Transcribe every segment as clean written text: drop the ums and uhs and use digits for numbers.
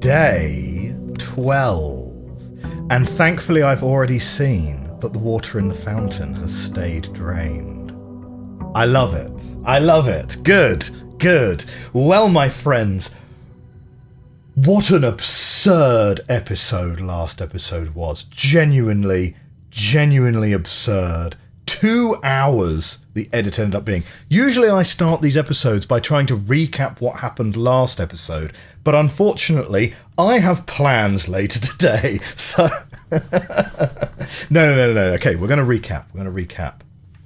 day 12. And thankfully I've already seen that the water in the fountain has stayed drained. I love it. I love it. Good. Good. Well, my friends, what an absurd episode last episode was. Genuinely absurd. 2 hours the edit ended up being. Usually I start these episodes by trying to recap what happened last episode, but unfortunately I have plans later today, so... No. Okay, we're going to recap.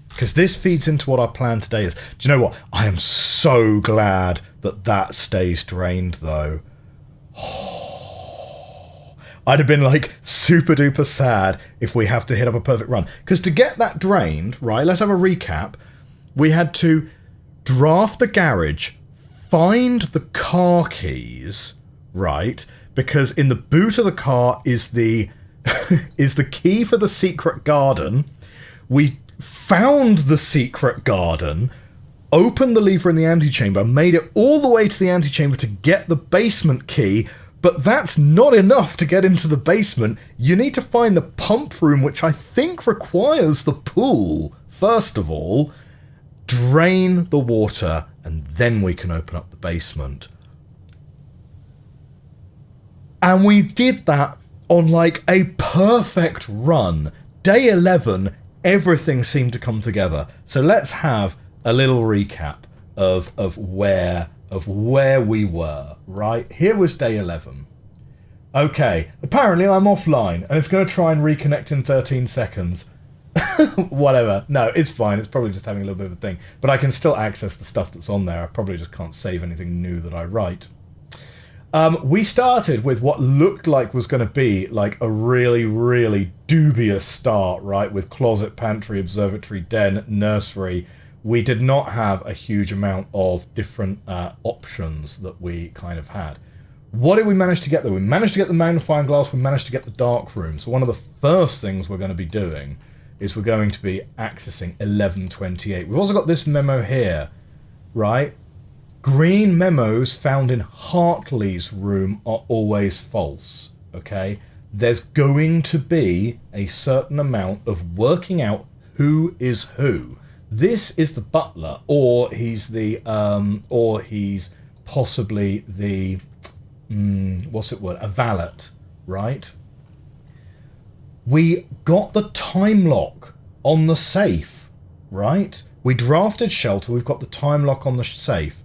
Because this feeds into what our plan today is. Do you know what? I am so glad that stays drained, though. I'd have been like super duper sad if we have to hit up a perfect run. Because to get that drained, right, let's have a recap. We had to draft the garage, find the car keys, right? Because in the boot of the car is the is the key for the secret garden. We found the secret garden, opened the lever in the antechamber, made it all the way to the antechamber to get the basement key. But that's not enough to get into the basement. You need to find the pump room, which I think requires the pool, first of all. Drain the water, and then we can open up the basement. And we did that on like a perfect run. Day 11, everything seemed to come together. So let's have a little recap of where we were, right? Here was day 11. Okay, apparently I'm offline, and it's going to try and reconnect in 13 seconds. Whatever. No, it's fine. It's probably just having a little bit of a thing. But I can still access the stuff that's on there. I probably just can't save anything new that I write. We started with what looked like was going to be like a really dubious start, right? With closet, pantry, observatory, den, nursery. We did not have a huge amount of different options that we kind of had. What did we manage to get though? We managed to get the magnifying glass, we managed to get the dark room. So one of the first things we're going to be doing is we're going to be accessing 1128. We've also got this memo here, right? Green memos found in Hartley's room are always false, okay? There's going to be a certain amount of working out who is who. This is the butler, or he's possibly the, a valet, right? We got the time lock on the safe, right? We drafted shelter, we've got the time lock on the safe.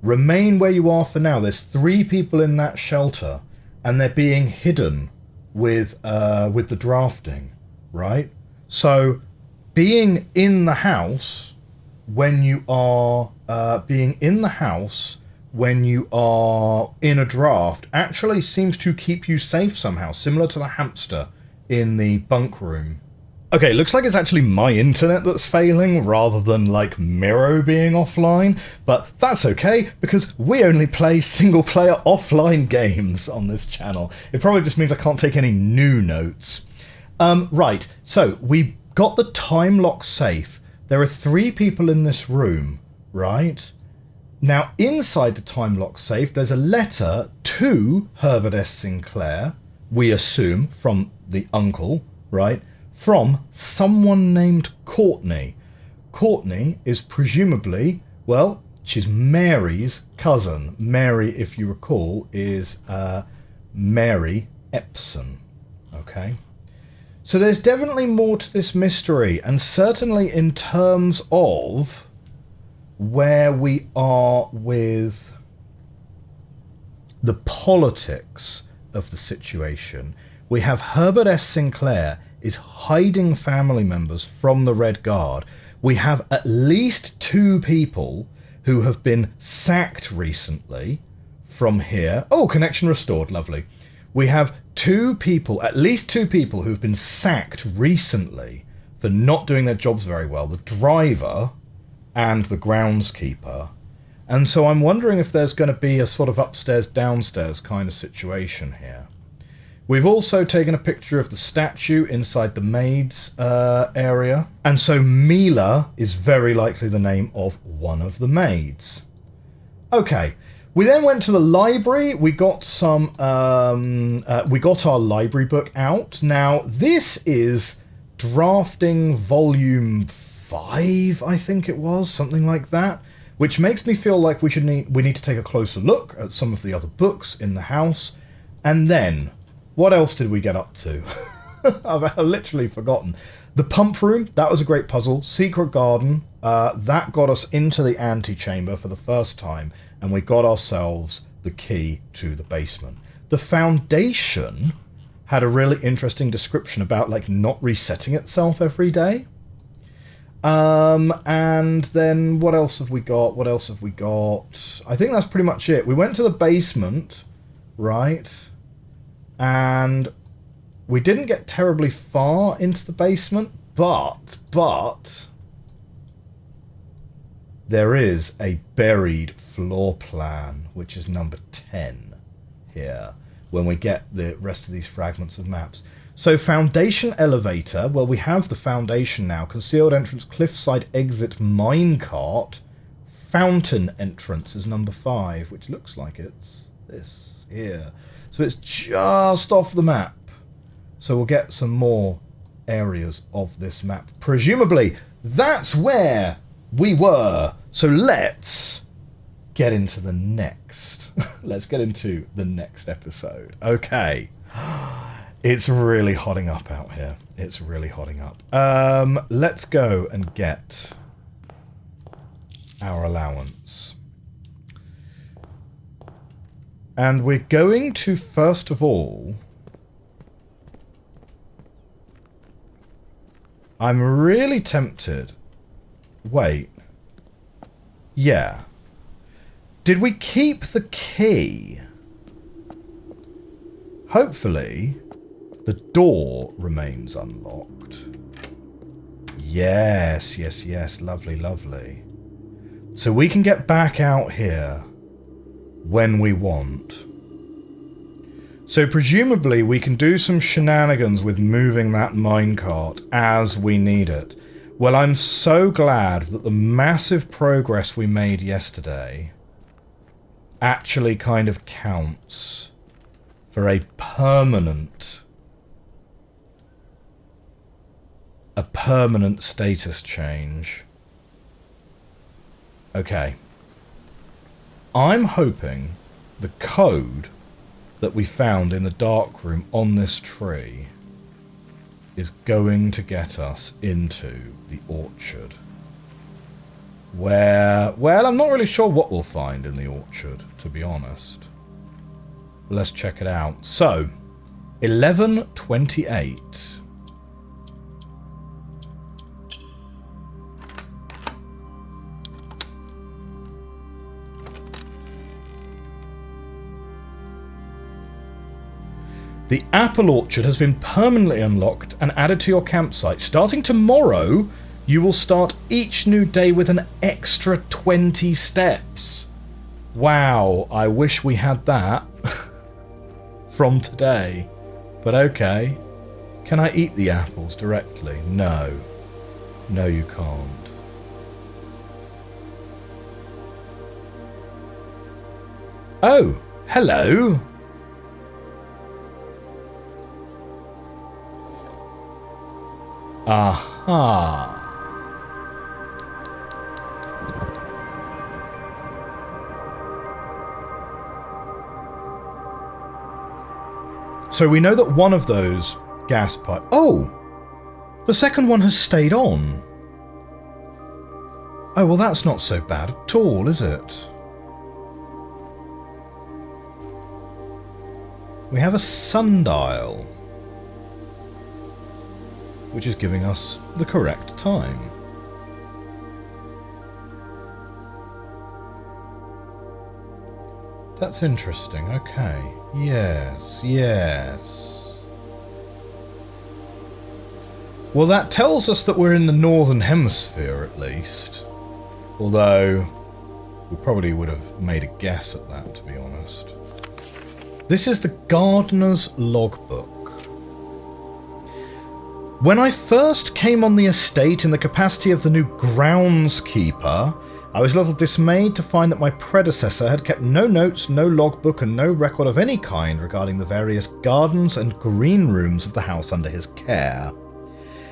Remain where you are for now. There's 3 people in that shelter, and they're being hidden with the drafting, right? So... being in the house when you are in a draft actually seems to keep you safe somehow, similar to the hamster in the bunk room. Okay, looks like it's actually my internet that's failing rather than like Miro being offline, but that's okay because we only play single player offline games on this channel. It probably just means I can't take any new notes. Right, so we got the time lock safe. There are 3 people in this room, right? Now, inside the time lock safe, there's a letter to Herbert S. Sinclair, we assume, from the uncle, right? From someone named Courtney. Courtney is presumably, well, she's Mary's cousin. Mary, if you recall, is Mary Epson, okay? So there's definitely more to this mystery, and certainly in terms of where we are with the politics of the situation. We have Herbert S. Sinclair is hiding family members from the Red Guard. We have at least 2 people who have been sacked recently from here. Oh, connection restored, lovely. We have at least two people who've been sacked recently for not doing their jobs very well. The driver and the groundskeeper. And so I'm wondering if there's going to be a sort of upstairs, downstairs kind of situation here. We've also taken a picture of the statue inside the maids area. And so Mila is very likely the name of one of the maids. Okay, We then went to the library. We got some. We got our library book out. Now this is drafting volume 5, I think it was, something like that. Which makes me feel like we need to take a closer look at some of the other books in the house. And then, what else did we get up to? I've literally forgotten. The pump room, that was a great puzzle. Secret garden, that got us into the antechamber for the first time. And we got ourselves the key to the basement. The foundation had a really interesting description about like not resetting itself every day. And then what else have we got? What else have we got? I think that's pretty much it. We went to the basement, right? And we didn't get terribly far into the basement, but there is a buried floor plan, which is number 10 here, when we get the rest of these fragments of maps. So foundation elevator, well, we have the foundation now. Concealed entrance, cliffside exit, minecart. Fountain entrance is number 5, which looks like it's this here. So it's just off the map. So we'll get some more areas of this map. Presumably, that's where we were. So let's get into the next. Let's get into the next episode. Okay. It's really hotting up out here. It's really hotting up. Let's go and get our allowance. And we're going to, first of all... I'm really tempted. Wait. Yeah. Did we keep the key? Hopefully, the door remains unlocked. Yes, yes, yes. Lovely, lovely. So we can get back out here when we want. So presumably we can do some shenanigans with moving that minecart as we need it. Well, I'm so glad that the massive progress we made yesterday actually kind of counts for a permanent status change. Okay. I'm hoping the code that we found in the dark room on this tree is going to get us into the orchard. Where, well, I'm not really sure what we'll find in the orchard, to be honest. Let's check it out. So, 11:28. The apple orchard has been permanently unlocked and added to your campsite. Starting tomorrow, you will start each new day with an extra 20 steps. Wow, I wish we had that from today. But okay. Can I eat the apples directly? No. No, you can't. Oh, hello. Aha. So we know that one of those gas pipes... Oh! The second one has stayed on. Oh, well that's not so bad at all, is it? We have a sundial, which is giving us the correct time. That's interesting. Okay. Yes, yes. Well, that tells us that we're in the northern hemisphere, at least. Although, we probably would have made a guess at that, to be honest. This is the gardener's logbook. When I first came on the estate in the capacity of the new groundskeeper, I was a little dismayed to find that my predecessor had kept no notes, no logbook, and no record of any kind regarding the various gardens and green rooms of the house under his care.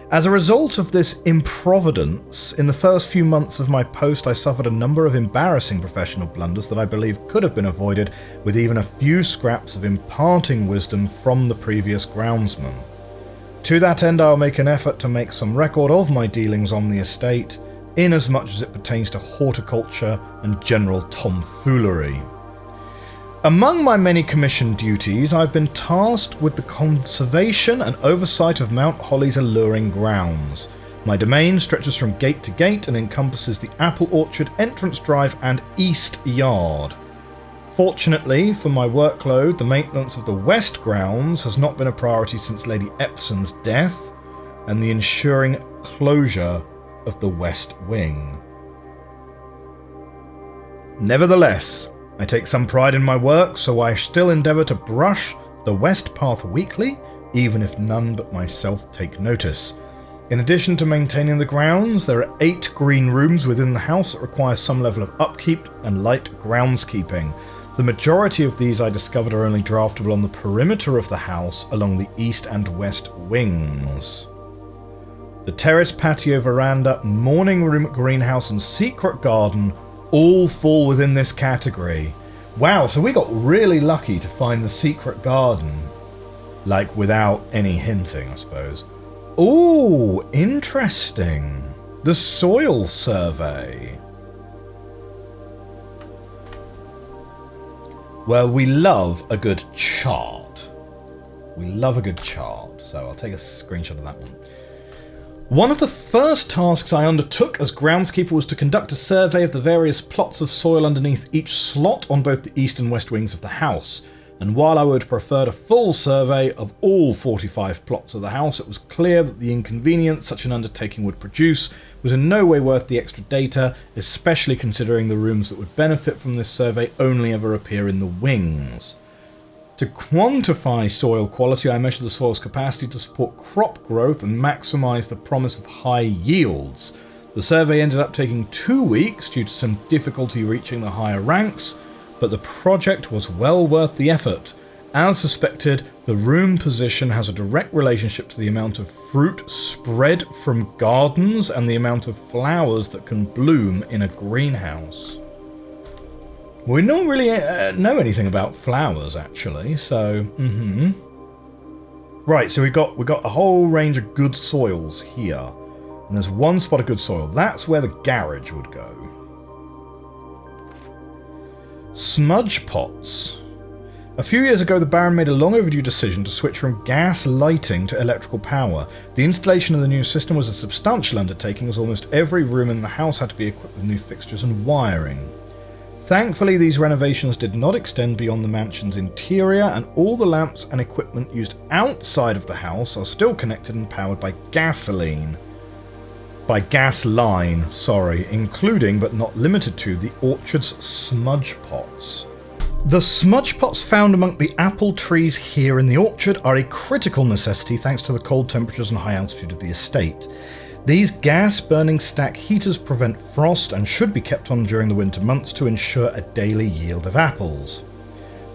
As a result of this improvidence, in the first few months of my post I suffered a number of embarrassing professional blunders that I believe could have been avoided with even a few scraps of imparting wisdom from the previous groundsman. To that end, I'll make an effort to make some record of my dealings on the estate, in as much as it pertains to horticulture and general tomfoolery. Among my many commissioned duties, I've been tasked with the conservation and oversight of Mount Holly's alluring grounds. My domain stretches from gate to gate and encompasses the apple orchard, entrance drive, and east yard. Fortunately for my workload, the maintenance of the west grounds has not been a priority since Lady Epson's death, and the ensuring closure of the west wing. Nevertheless, I take some pride in my work, so I still endeavour to brush the west path weekly, even if none but myself take notice. In addition to maintaining the grounds, there are 8 green rooms within the house that require some level of upkeep and light groundskeeping. The majority of these I discovered are only draftable on the perimeter of the house along the east and west wings. The terrace, patio, veranda, morning room, greenhouse, and secret garden all fall within this category. Wow, so we got really lucky to find the secret garden. Like, without any hinting, I suppose. Ooh, interesting. The soil survey. Well, we love a good chart. We love a good chart, so I'll take a screenshot of that one. One of the first tasks I undertook as groundskeeper was to conduct a survey of the various plots of soil underneath each slot on both the east and west wings of the house, and while I would prefer a full survey of all 45 plots of the house, it was clear that the inconvenience such an undertaking would produce was in no way worth the extra data, especially considering the rooms that would benefit from this survey only ever appear in the wings. To quantify soil quality, I measured the soil's capacity to support crop growth and maximise the promise of high yields. The survey ended up taking 2 weeks due to some difficulty reaching the higher ranks, but the project was well worth the effort. As suspected, the room position has a direct relationship to the amount of fruit spread from gardens and the amount of flowers that can bloom in a greenhouse. We don't really know anything about flowers, actually, so... Right, so we got a whole range of good soils here. And there's one spot of good soil. That's where the garage would go. Smudge pots. A few years ago, the Baron made a long overdue decision to switch from gas lighting to electrical power. The installation of the new system was a substantial undertaking, as almost every room in the house had to be equipped with new fixtures and wiring. Thankfully, these renovations did not extend beyond the mansion's interior, and all the lamps and equipment used outside of the house are still connected and powered by gas line, including but not limited to the orchard's smudge pots. The smudge pots found among the apple trees here in the orchard are a critical necessity thanks to the cold temperatures and high altitude of the estate. These gas-burning stack heaters prevent frost and should be kept on during the winter months to ensure a daily yield of apples.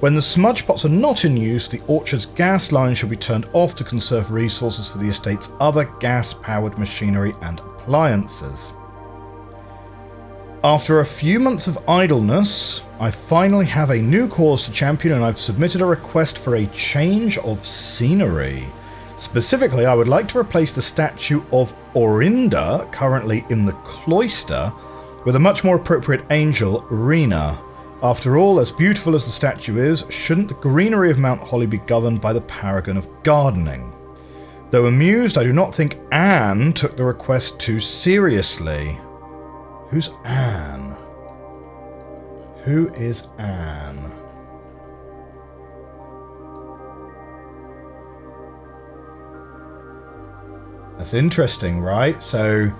When the smudge pots are not in use, the orchard's gas line should be turned off to conserve resources for the estate's other gas-powered machinery and appliances. After a few months of idleness, I finally have a new cause to champion, and I've submitted a request for a change of scenery. Specifically, I would like to replace the statue of Orinda, currently in the cloister, with a much more appropriate angel, Rena. After all, as beautiful as the statue is, shouldn't the greenery of Mount Holly be governed by the paragon of gardening? Though amused, I do not think Anne took the request too seriously. Who's Anne? Who is Anne? That's interesting, right? So,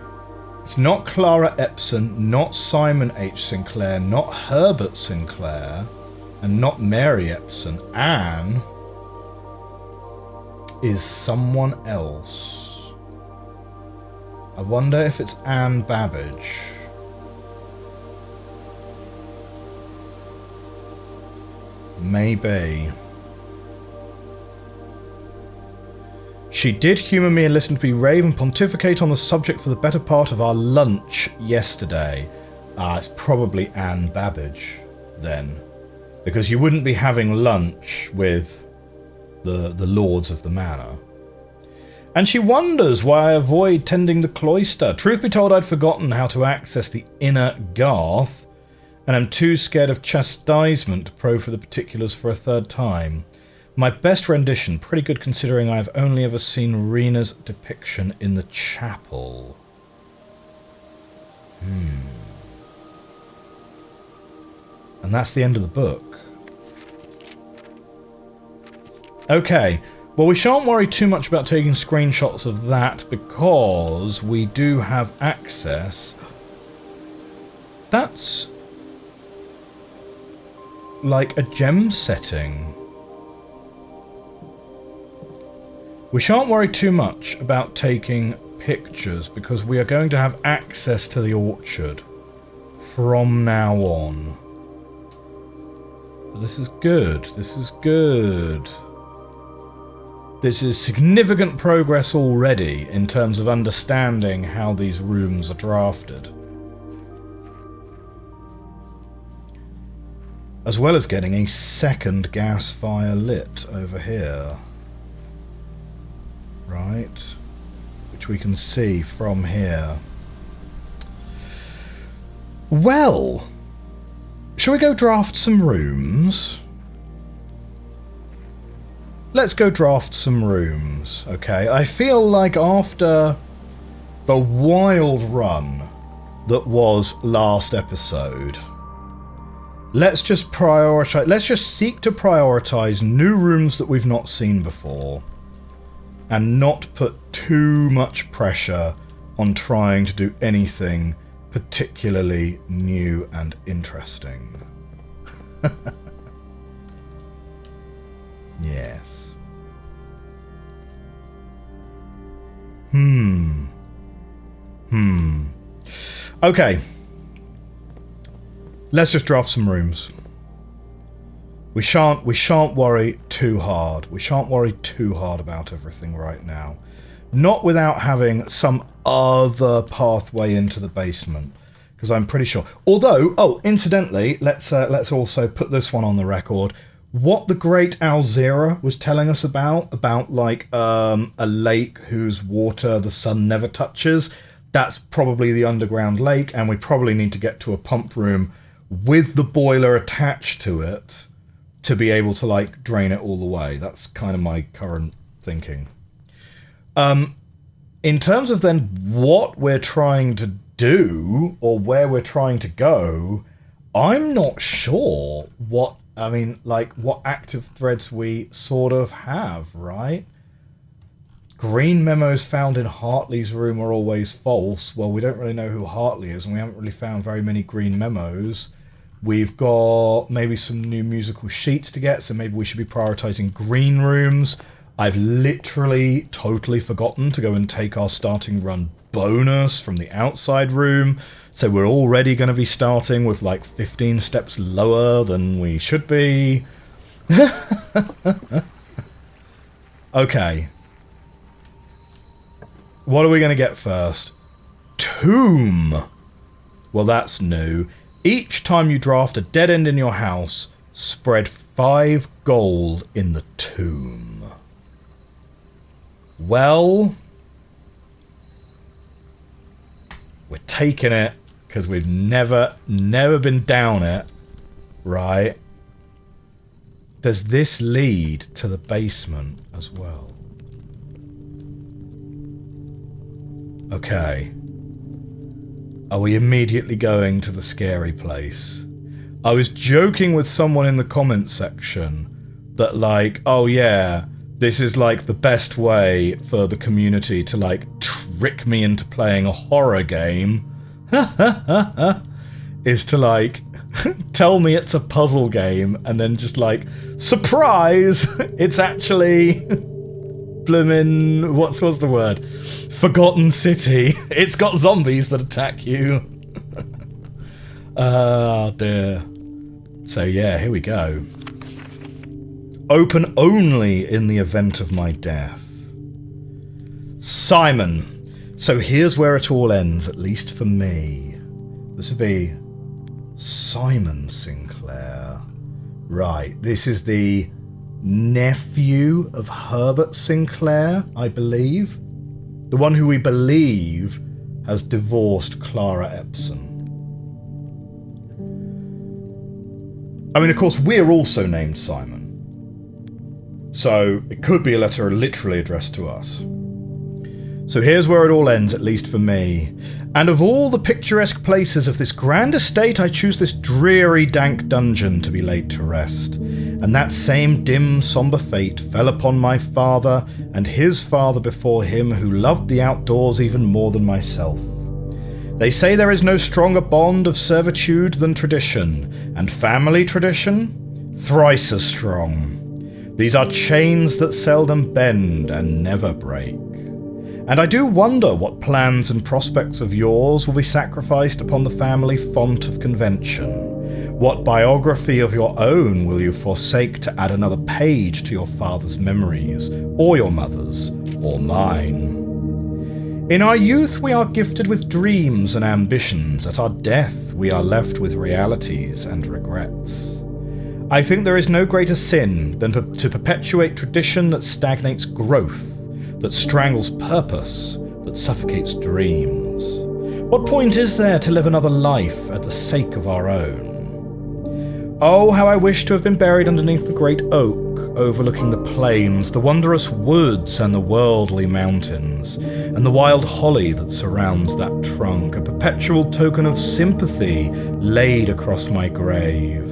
it's not Clara Epson, not Simon H. Sinclair, not Herbert Sinclair, and not Mary Epson. Anne is someone else. I wonder if it's Anne Babbage. Maybe. She did humour me and listen to me rave and pontificate on the subject for the better part of our lunch yesterday. It's probably Anne Babbage, then. Because you wouldn't be having lunch with the lords of the manor. And she wonders why I avoid tending the cloister. Truth be told, I'd forgotten how to access the inner garth, and I'm too scared of chastisement to probe for the particulars for a third time. My best rendition, pretty good considering I've only ever seen Rena's depiction in the chapel. And that's the end of the book. Okay, well, we shan't worry too much about taking screenshots of that because we do have access. That's like a gem setting. We shan't worry too much about taking pictures because we are going to have access to the orchard from now on. But this is good. This is good. This is significant progress already in terms of understanding how these rooms are drafted. As well as getting a second gas fire lit over here. Right. Which we can see from here. Well, shall we go draft some rooms? Let's go draft some rooms, okay? I feel like after the wild run that was last episode, let's just prioritize, let's just seek to prioritize new rooms that we've not seen before and not put too much pressure on trying to do anything particularly new and interesting. Yes. Okay. Let's just draft some rooms. We shan't worry too hard. We shan't worry too hard about everything right now. Not without having some other pathway into the basement. Because I'm pretty sure. Although, oh, incidentally, let's also put this one on the record. What the great Alzira was telling us about like a lake whose water the sun never touches, that's probably the underground lake, and we probably need to get to a pump room with the boiler attached to it to be able to like drain it all the way. That's kind of my current thinking. In terms of then what we're trying to do or where we're trying to go, I'm not sure what active threads we sort of have, right? Green memos found in Hartley's room are always false. Well, we don't really know who Hartley is, and we haven't really found very many green memos. We've got maybe some new musical sheets to get, so maybe we should be prioritizing green rooms. I've literally totally forgotten to go and take our starting run bonus from the outside room, so we're already going to be starting with like 15 steps lower than we should be. Okay. What are we going to get first? Tomb. Well, that's new. Each time you draft a dead end in your house, spread 5 gold in the tomb. Well, we're taking it because we've never been down it, right? Does this lead to the basement as well? Okay. Are we immediately going to the scary place? I was joking with someone in the comment section that like, oh yeah, this is like the best way for the community to like trick me into playing a horror game. Is to like tell me it's a puzzle game and then just like, surprise! It's actually bloomin', what's the word? Forgotten City. It's got zombies that attack you. Ah, dear. So yeah, here we go. Open only in the event of my death. Simon. So here's where it all ends, at least for me. This would be Simon Sinclair. Right, this is the nephew of Herbert Sinclair, I believe. The one who we believe has divorced Clara Epson. I mean, of course, we're also named Simon. So it could be a letter literally addressed to us. So here's where it all ends, at least for me. And of all the picturesque places of this grand estate, I choose this dreary, dank dungeon to be laid to rest. And that same dim, sombre fate fell upon my father and his father before him, who loved the outdoors even more than myself. They say there is no stronger bond of servitude than tradition, and family tradition, thrice as strong. These are chains that seldom bend and never break. And I do wonder what plans and prospects of yours will be sacrificed upon the family font of convention. What biography of your own will you forsake to add another page to your father's memories, or your mother's, or mine? In our youth we are gifted with dreams and ambitions. At our death we are left with realities and regrets. I think there is no greater sin than to perpetuate tradition that stagnates growth, that strangles purpose, that suffocates dreams. What point is there to live another life at the sake of our own? Oh, how I wish to have been buried underneath the great oak, overlooking the plains, the wondrous woods and the worldly mountains, and the wild holly that surrounds that trunk, a perpetual token of sympathy laid across my grave.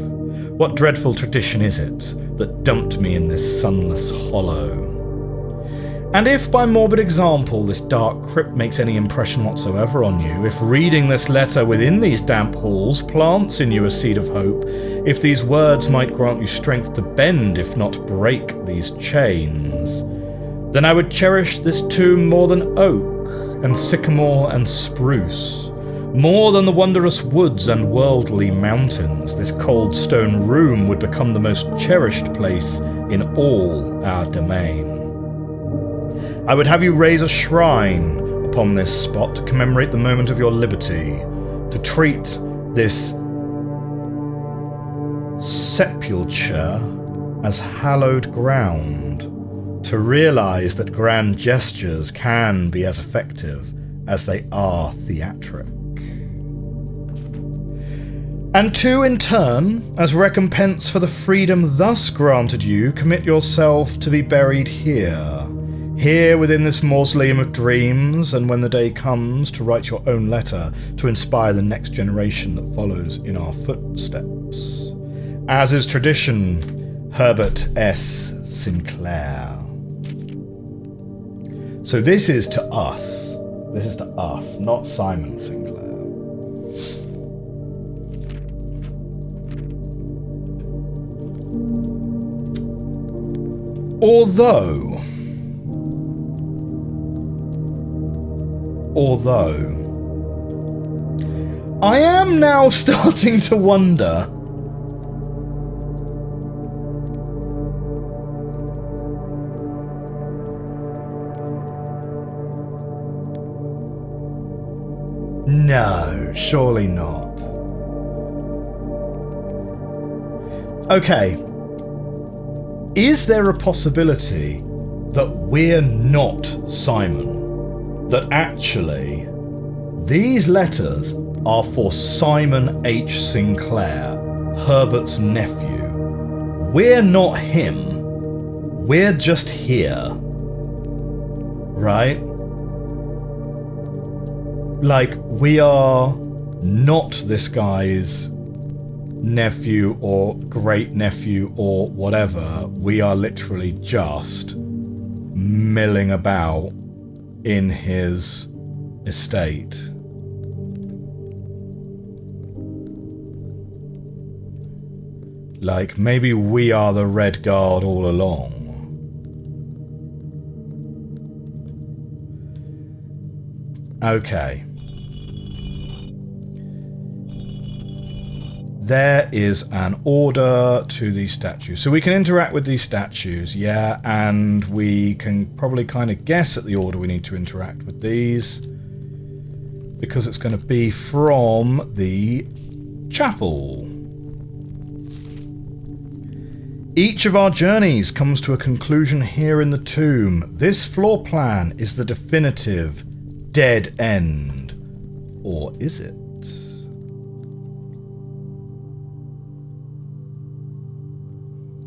What dreadful tradition is it that dumped me in this sunless hollow? And if by morbid example this dark crypt makes any impression whatsoever on you, if reading this letter within these damp halls plants in you a seed of hope, if these words might grant you strength to bend, if not break, these chains, then I would cherish this tomb more than oak and sycamore and spruce, more than the wondrous woods and worldly mountains. This cold stone room would become the most cherished place in all our domain. I would have you raise a shrine upon this spot to commemorate the moment of your liberty, to treat this sepulture as hallowed ground, to realize that grand gestures can be as effective as they are theatric. And to, in turn, as recompense for the freedom thus granted you, commit yourself to be buried here within this mausoleum of dreams, and when the day comes to write your own letter to inspire the next generation that follows in our footsteps. As is tradition, Herbert S. Sinclair. So this is to us. This is to us, not Simon Sinclair. Although I am now starting to wonder no, surely not. Okay, is there a possibility that we're not Simon? That actually these letters are for Simon H. Sinclair, Herbert's nephew. We're not him. We're just here. Right? Like, we are not this guy's nephew or great nephew or whatever. We are literally just milling about in his estate. Like, maybe we are the Red Guard all along. Okay. There is an order to these statues. So we can interact with these statues, yeah, and we can probably kind of guess at the order we need to interact with these, because it's going to be from the chapel. Each of our journeys comes to a conclusion here in the tomb. This floor plan is the definitive dead end. Or is it?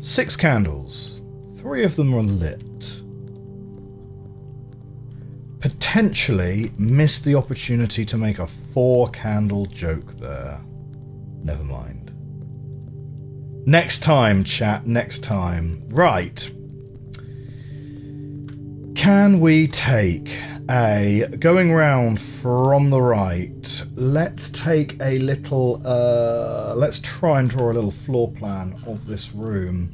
6 candles. 3 of them are lit. Potentially missed the opportunity to make a 4-candle joke there. Never mind. Next time, chat, next time. Right. Can we take a... Going round from the right, let's take a little... let's try and draw a little floor plan of this room.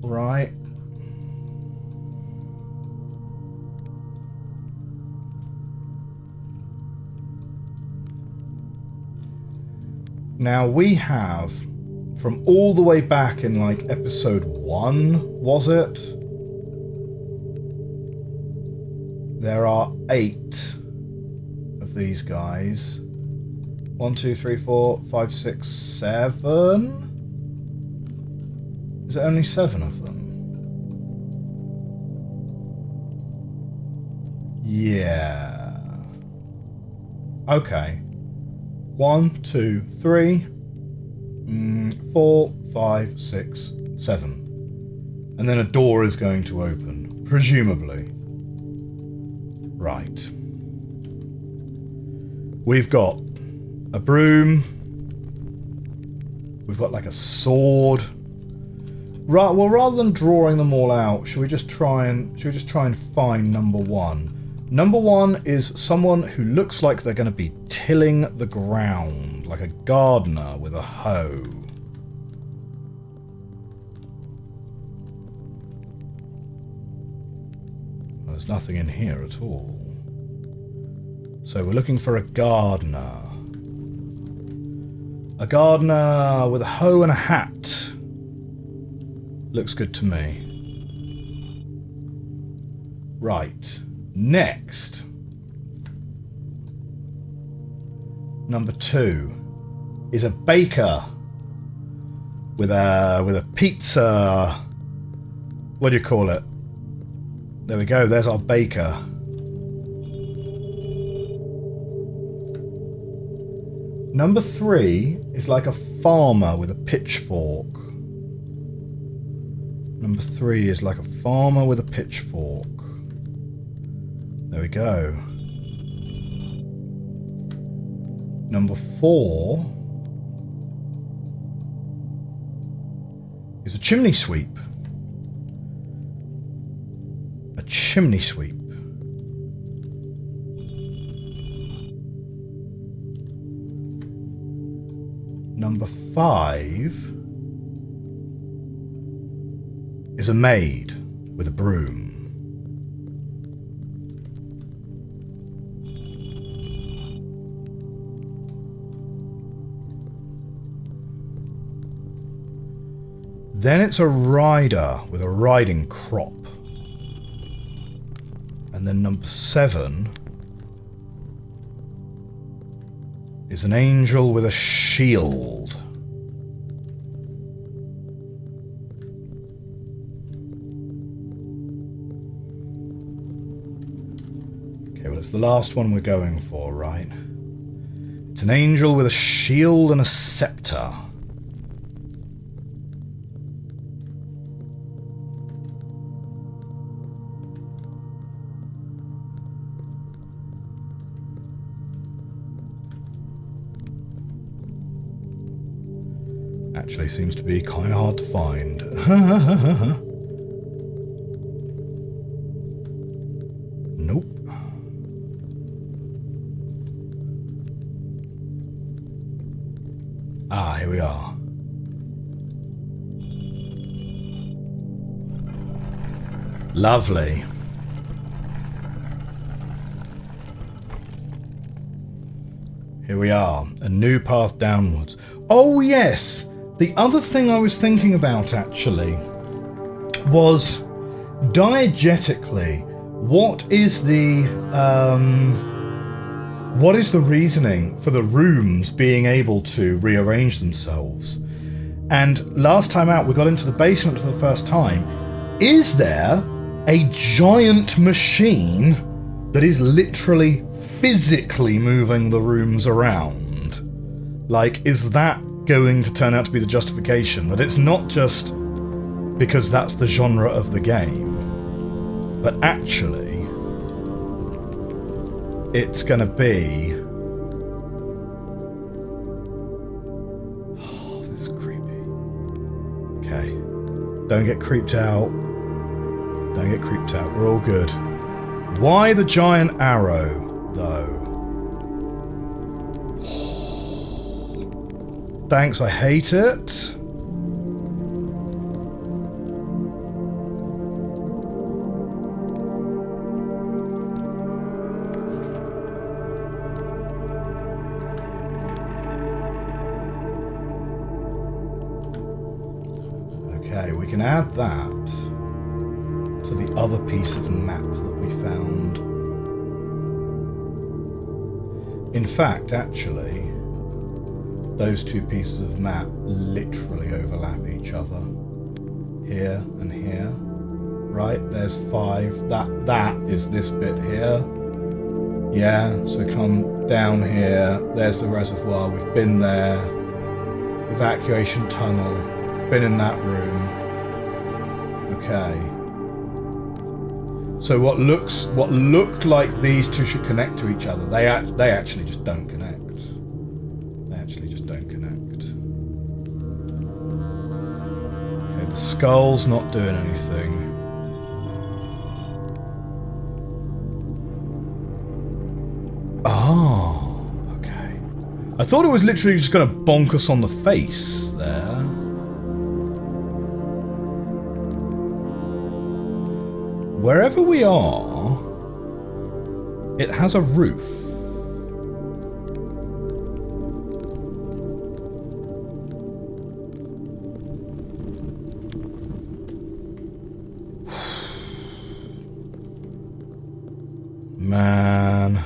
Right. Now we have... From all the way back in, like, episode 1, was it? There are 8 of these guys. 1, 2, 3, 4, 5, 6, 7? Is it only 7 of them? Yeah. Okay. 1, 2, 3... 4, 5, 6, 7. And then a door is going to open, presumably. Right. We've got a broom. We've got like a sword. Right, well, rather than drawing them all out, should we just try and find number 1? Number 1 is someone who looks like they're going to be tilling the ground, like a gardener with a hoe. There's nothing in here at all. So we're looking for a gardener. A gardener with a hoe and a hat. Looks good to me. Right. Next. Number 2 is a baker with a pizza. What do you call it? There we go. There's our baker. Number 3 is like a farmer with a pitchfork. Number 3 is like a farmer with a pitchfork. There we go. Number 4 is a chimney sweep. A chimney sweep. Number 5 is a maid with a broom. Then it's a rider with a riding crop. And then number 7 is an angel with a shield. Okay, well, it's the last one we're going for, right? It's an angel with a shield and a scepter. Actually seems to be kind of hard to find. Nope. Ah, here we are. Lovely. Here we are. A new path downwards. Oh yes, the other thing I was thinking about actually was diegetically, what is the reasoning for the rooms being able to rearrange themselves? And last time out, we got into the basement for the first time. Is there a giant machine that is literally physically moving the rooms around? Like, is that going to turn out to be the justification? That it's not just because that's the genre of the game, but actually it's going to be... Oh, this is creepy. Okay. Don't get creeped out. Don't get creeped out. We're all good. Why the giant arrow, though? Thanks, I hate it. Okay, we can add that to the other piece of map that we found. In fact, actually, those two pieces of map literally overlap each other. Here and here. Right, there's 5. That is this bit here. Yeah, so come down here. There's the reservoir. We've been there. Evacuation tunnel. Been in that room. Okay. So what looked like these two should connect to each other, they actually just don't connect. They actually just don't connect. Okay, the skull's not doing anything. Oh, okay. I thought it was literally just going to bonk us on the face there. Wherever we are, it has a roof. Man.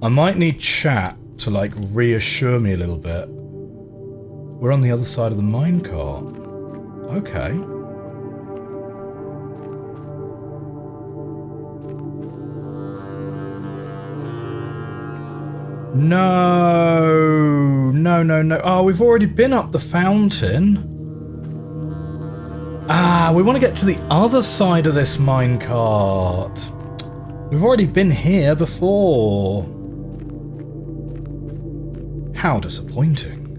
I might need chat to, like, reassure me a little bit. We're on the other side of the minecart. Okay. No. Oh, we've already been up the fountain. Ah, we want to get to the other side of this minecart. We've already been here before. How disappointing.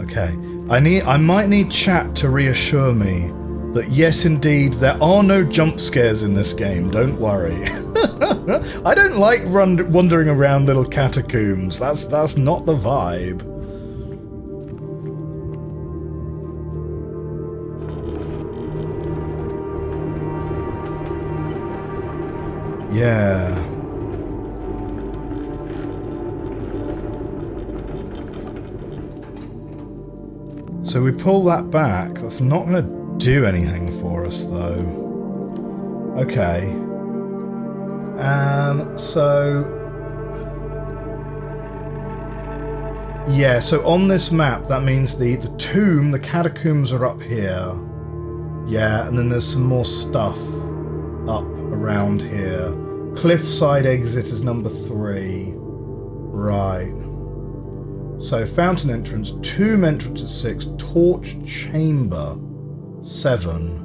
Okay, I might need chat to reassure me that yes, indeed, there are no jump scares in this game, don't worry. I don't like wandering around little catacombs. That's not the vibe. Yeah. So we pull that back. That's not going to do anything for us, though. Okay. So... yeah, so on this map, that means the tomb, the catacombs are up here. Yeah, and then there's some more stuff up around here. Cliffside exit is number 3. Right. So fountain entrance, tomb entrance is 6, torch chamber 7.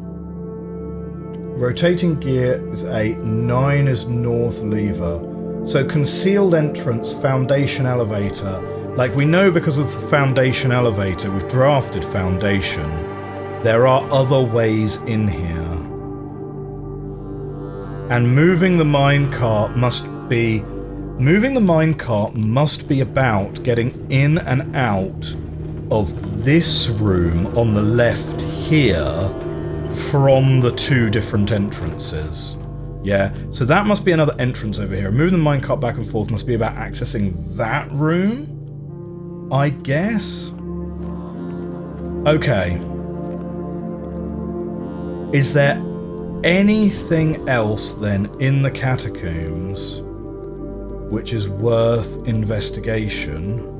Rotating gear is 8, 9 is north lever. So concealed entrance, foundation elevator. Like we know because of the foundation elevator, we've drafted foundation. There are other ways in here. And moving the minecart must be about getting in and out of this room on the left here from the 2 different entrances. Yeah, so that must be another entrance over here. Moving the minecart back and forth must be about accessing that room. I guess. Okay. Is there anything else then in the catacombs which is worth investigation?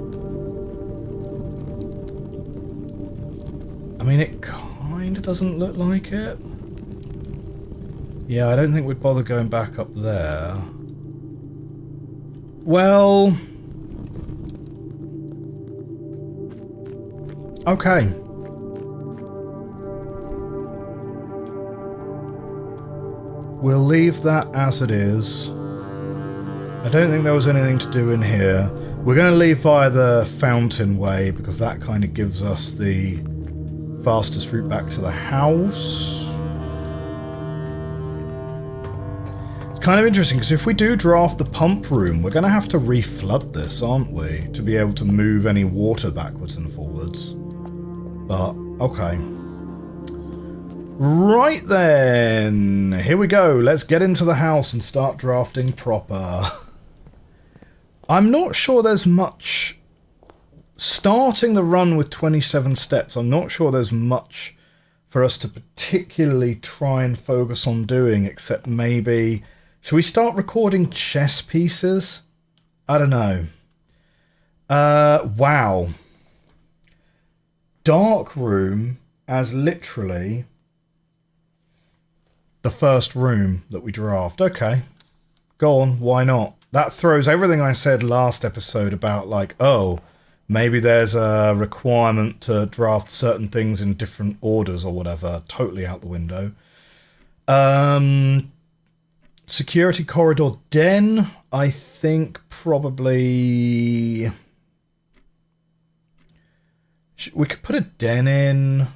I mean, it kind of doesn't look like it. Yeah, I don't think we'd bother going back up there. Well... okay. We'll leave that as it is. I don't think there was anything to do in here. We're going to leave via the fountain way because that kind of gives us the fastest route back to the house. It's kind of interesting because if we do draft the pump room, we're going to have to reflood this, aren't we? To be able to move any water backwards and forwards. But, okay. Right then, here we go. Let's get into the house and start drafting proper. I'm not sure there's much... starting the run with 27 steps, I'm not sure there's much for us to particularly try and focus on doing, except maybe... should we start recording chess pieces? I don't know. Wow. Dark room as literally... the first room that we draft. Okay. Go on, why not? That throws everything I said last episode about, like, oh, maybe there's a requirement to draft certain things in different orders or whatever. Totally out the window. Security corridor den, I think probably... we could put a den in.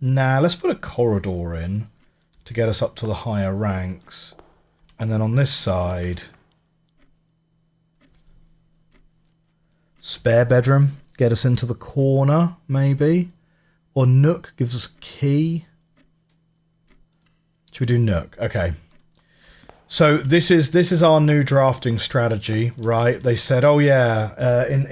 Nah, let's put a corridor in to get us up to the higher ranks. And then on this side, spare bedroom, get us into the corner, maybe. Or nook gives us a key. Should we do nook? Okay. So this is our new drafting strategy, right? They said, oh yeah, in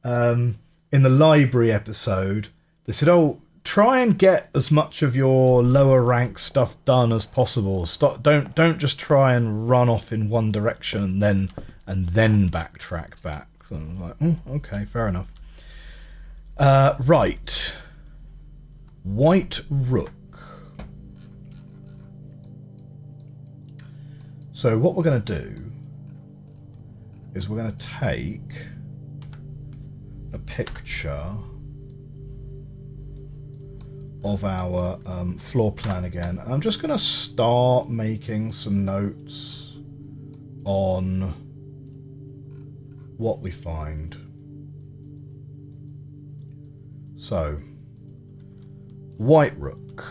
the library episode, they said, oh, try and get as much of your lower rank stuff done as possible. Don't just try and run off in one direction and then backtrack back. So I was like, oh, okay, fair enough. Right. White rook. So what we're going to do is we're going to take a picture of our floor plan again. I'm just going to start making some notes on what we find. So, white rook.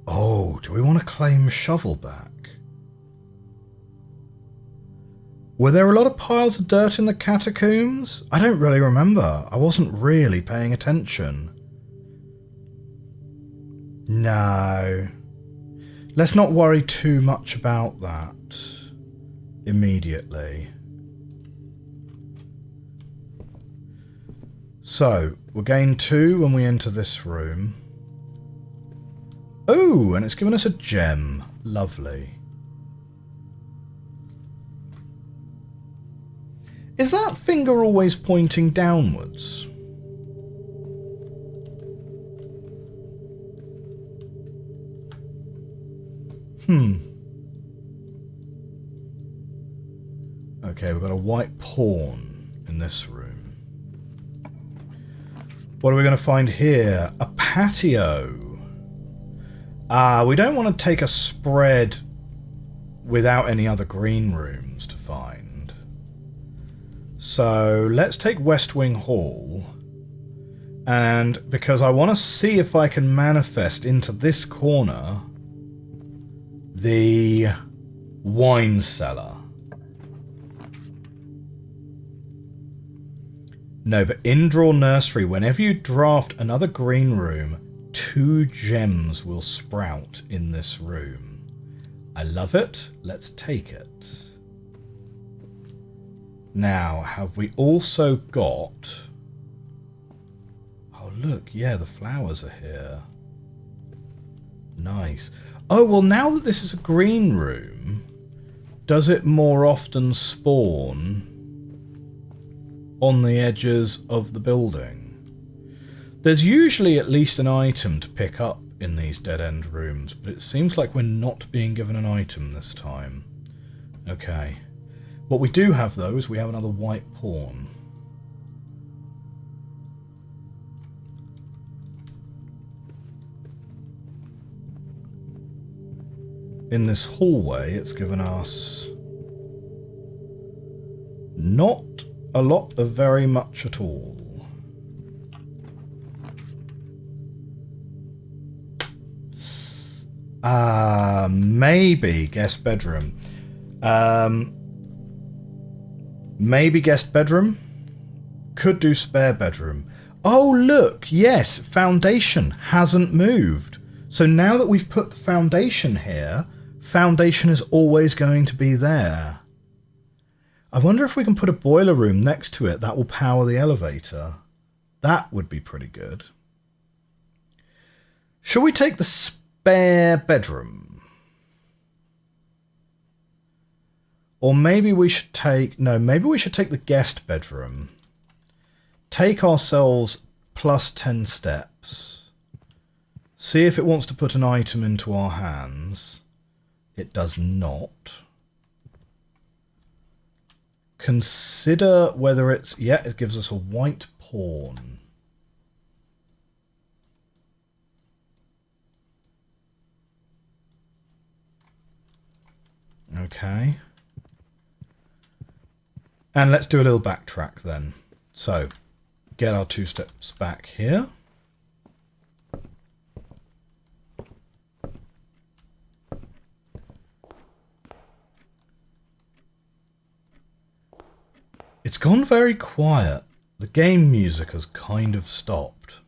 Oh, do we want to claim shovel back? Were there a lot of piles of dirt in the catacombs? I don't really remember. I wasn't really paying attention. No. Let's not worry too much about that immediately. So, we'll gain 2 when we enter this room. Oh, and it's given us a gem. Lovely. Is that finger always pointing downwards? Okay, we've got a white pawn in this room. What are we going to find here? A patio. We don't want to take a spread without any other green rooms to find. So let's take West Wing Hall. And because I want to see if I can manifest into this corner the wine cellar. No, but in Draw Nursery, whenever you draft another green room, 2 gems will sprout in this room. I love it. Let's take it. Now, have we also got... Oh, look. Yeah, the flowers are here. Nice. Oh, well, now that this is a green room, does it more often spawn on the edges of the building? There's usually at least an item to pick up in these dead-end rooms, but it seems like we're not being given an item this time. Okay. What we do have, though, is we have another white pawn. In this hallway, it's given us not a lot of very much at all. Maybe guest bedroom. Maybe guest bedroom. Could do spare bedroom. Oh, look. Yes, foundation hasn't moved. So now that we've put the foundation here, foundation is always going to be there. I wonder if we can put a boiler room next to it that will power the elevator. That would be pretty good. Shall we take the spare bedroom? Or maybe we should take... No, maybe we should take the guest bedroom. Take ourselves plus 10 steps. See if it wants to put an item into our hands. It does not. Consider whether it's... Yeah, it gives us a white pawn. Okay. And let's do a little backtrack then. So, get our 2 steps back here. It's gone very quiet. The game music has kind of stopped.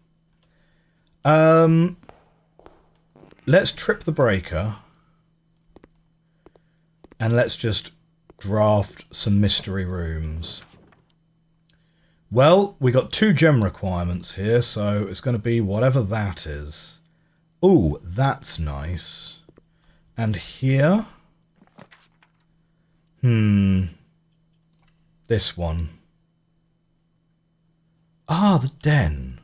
Let's trip the breaker. And let's just draft some mystery rooms. Well, we got 2 gem requirements here, so it's going to be whatever that is. Ooh, that's nice. And here... This one. Ah, the den.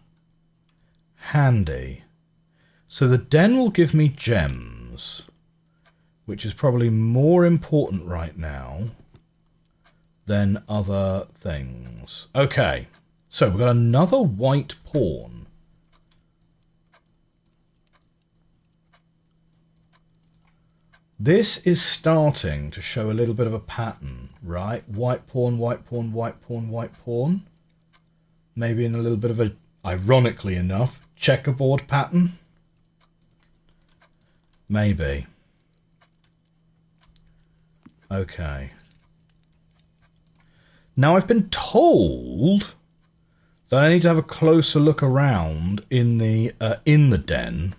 Handy. So the den will give me gems, which is probably more important right now than other things. Okay, so we've got another white pawn. This is starting to show a little bit of a pattern, right? White pawn, white pawn, white pawn, white pawn. Maybe in a little bit of a, ironically enough, checkerboard pattern. Maybe. Okay. Now I've been told that I need to have a closer look around in the den,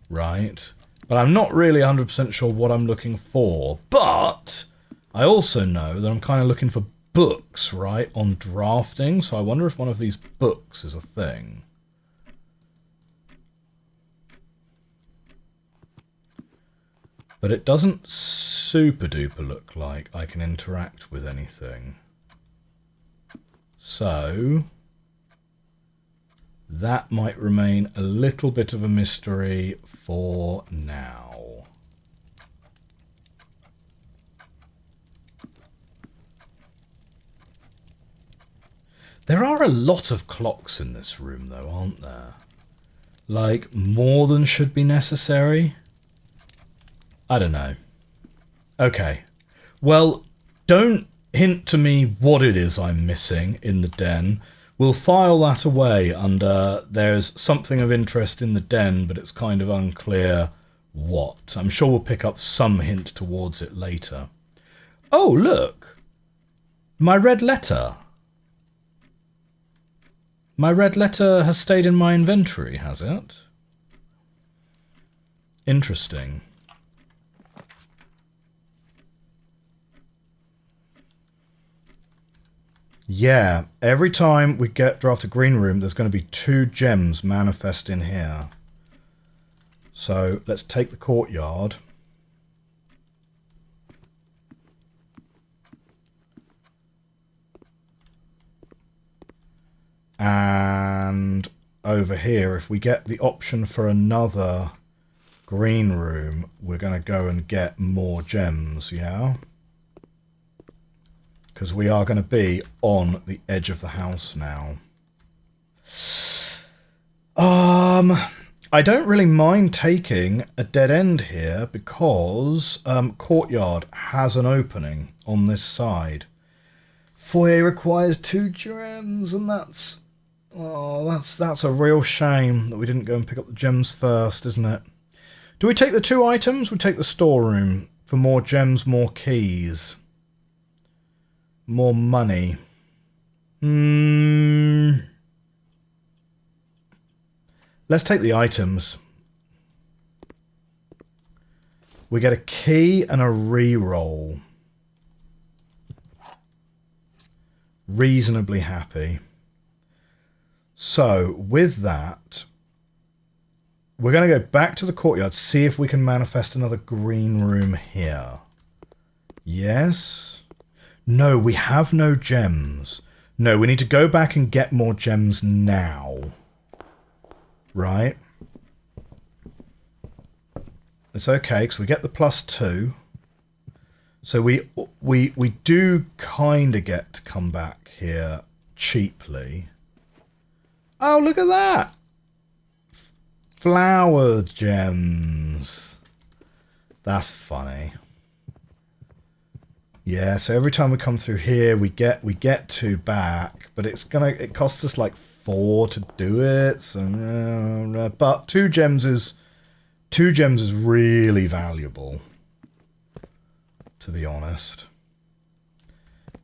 right? But I'm not really 100% sure what I'm looking for. But I also know that I'm kind of looking for books, right, on drafting. So I wonder if one of these books is a thing. But it doesn't super duper look like I can interact with anything. So that might remain a little bit of a mystery for now. There are a lot of clocks in this room though, aren't there? Like, more than should be necessary? I don't know. Okay. Well, don't hint to me what it is I'm missing in the den. We'll file that away under there's something of interest in the den, but it's kind of unclear what. I'm sure we'll pick up some hint towards it later. Oh, look! My red letter. My red letter has stayed in my inventory, has it? Interesting. Yeah, every time we get draft a green room, there's going to be 2 gems manifest in here. So let's take the courtyard. And over here, if we get the option for another green room, we're going to go and get more gems, yeah? Because we are going to be on the edge of the house now. I don't really mind taking a dead end here because courtyard has an opening on this side. Foyer requires 2 gems, and that's a real shame that we didn't go and pick up the gems first, isn't it? Do we take the 2 items? We take the storeroom for more gems, more keys. More money. Let's take the items. We get a key and a reroll. Reasonably happy. So, with that, we're going to go back to the courtyard, see if we can manifest another green room here. Yes. No, we have no gems. No, we need to go back and get more gems now. Right? It's okay, because we get the +2. So we do kind of get to come back here cheaply. Oh, look at that! Flower gems. That's funny. Yeah, so every time we come through here, we get 2 back, but it costs us like 4 to do it. So, but 2 gems is really valuable, to be honest.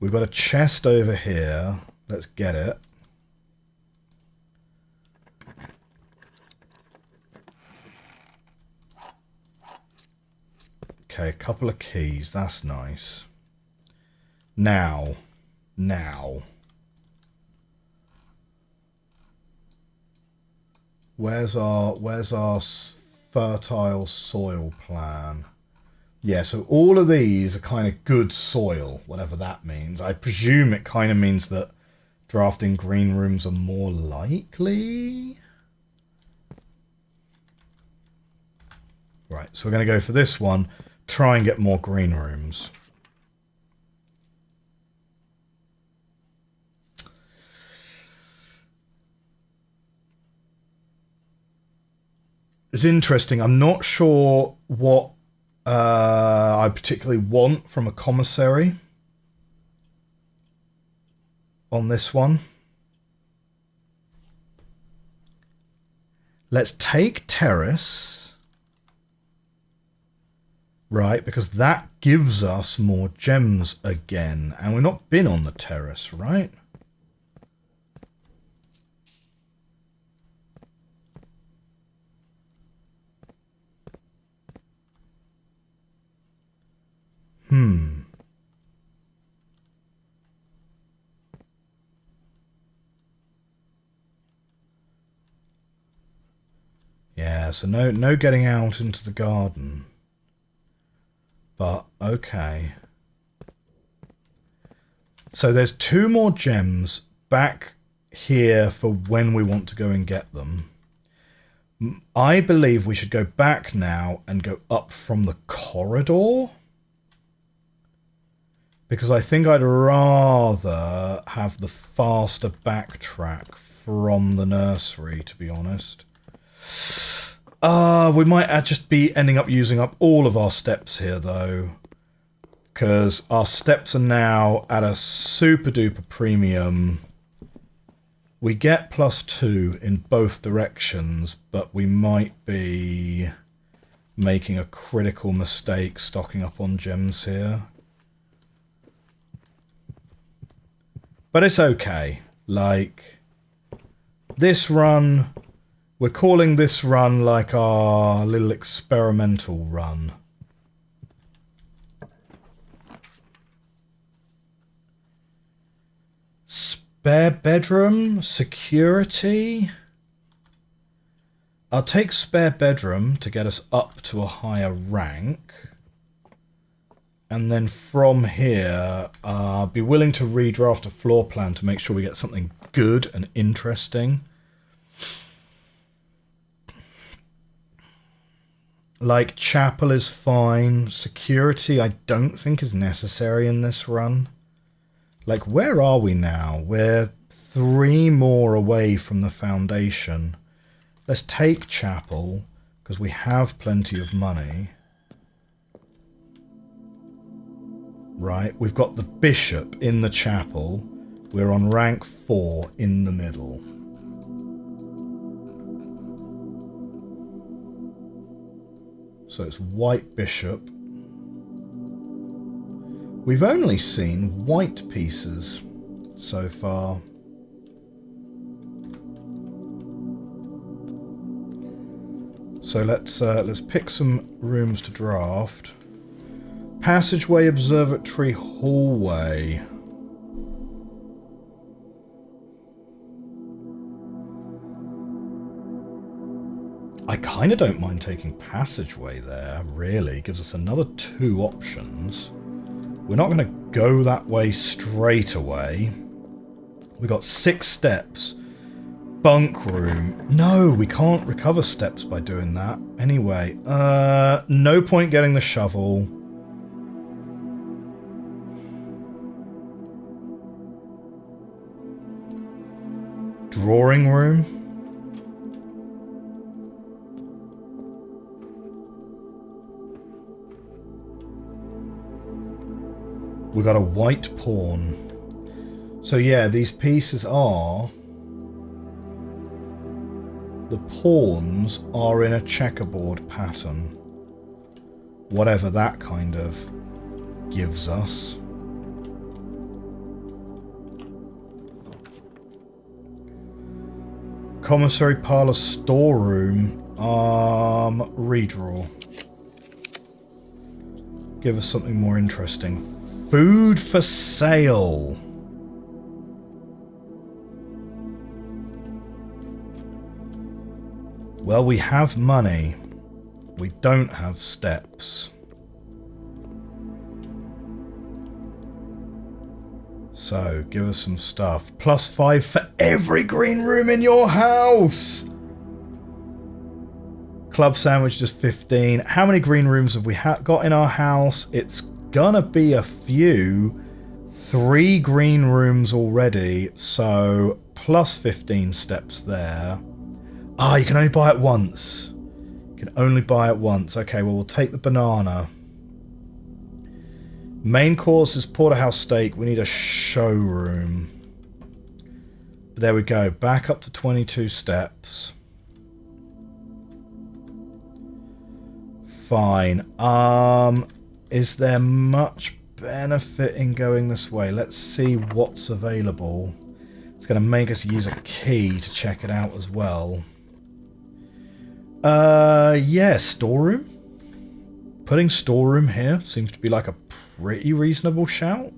We've got a chest over here. Let's get it. Okay, a couple of keys. That's nice. Now. Where's our fertile soil plan? Yeah, so all of these are kind of good soil, whatever that means. I presume it kind of means that drafting green rooms are more likely. Right, so we're going to go for this one. Try and get more green rooms. It's interesting. I'm not sure what I particularly want from a commissary on this one. Let's take terrace. Right, because that gives us more gems again. And we've not been on the terrace, right? Yeah, so no getting out into the garden. But, okay. So there's 2 more gems back here for when we want to go and get them. I believe we should go back now and go up from the corridor. Because I think I'd rather have the faster backtrack from the nursery, to be honest. We might just be ending up using up all of our steps here, though. Because our steps are now at a super duper premium. We get +2 in both directions, but we might be making a critical mistake stocking up on gems here. But it's okay. Like, This run, we're calling this run like our little experimental run. Spare bedroom, security. I'll take spare bedroom to get us up to a higher rank. And then from here, I'll be willing to redraft a floor plan to make sure we get something good and interesting. Like, chapel is fine. Security, I don't think is necessary in this run. Like, where are we now? We're 3 more away from the foundation. Let's take chapel, because we have plenty of money. Right, we've got the bishop in the chapel. We're on rank 4 in the middle. So it's white bishop. We've only seen white pieces so far. So let's pick some rooms to draft. Passageway, observatory, hallway. I kind of don't mind taking passageway there, really. Gives us another 2 options. We're not going to go that way straight away. We've got 6 steps. Bunk room. No, we can't recover steps by doing that. Anyway, no point getting the shovel. Drawing room. We got a white pawn. So yeah, these pieces are... The pawns are in a checkerboard pattern. Whatever that kind of gives us. Commissary parlor storeroom. Redraw. Give us something more interesting. Food for sale. Well, we have money. We don't have steps. So, give us some stuff. +5 for every green room in your house! Club sandwich, just 15. How many green rooms have we got in our house? It's gonna be a few. 3 green rooms already, so +15 steps there. Ah, you can only buy it once. You can only buy it once. Okay, well, we'll take the banana. Main course is porterhouse steak. We need a showroom. There we go. Back up to 22 steps. Fine. Is there much benefit in going this way? Let's see what's available. It's going to make us use a key to check it out as well. Yeah, storeroom. Putting storeroom here seems to be like a pretty reasonable shout.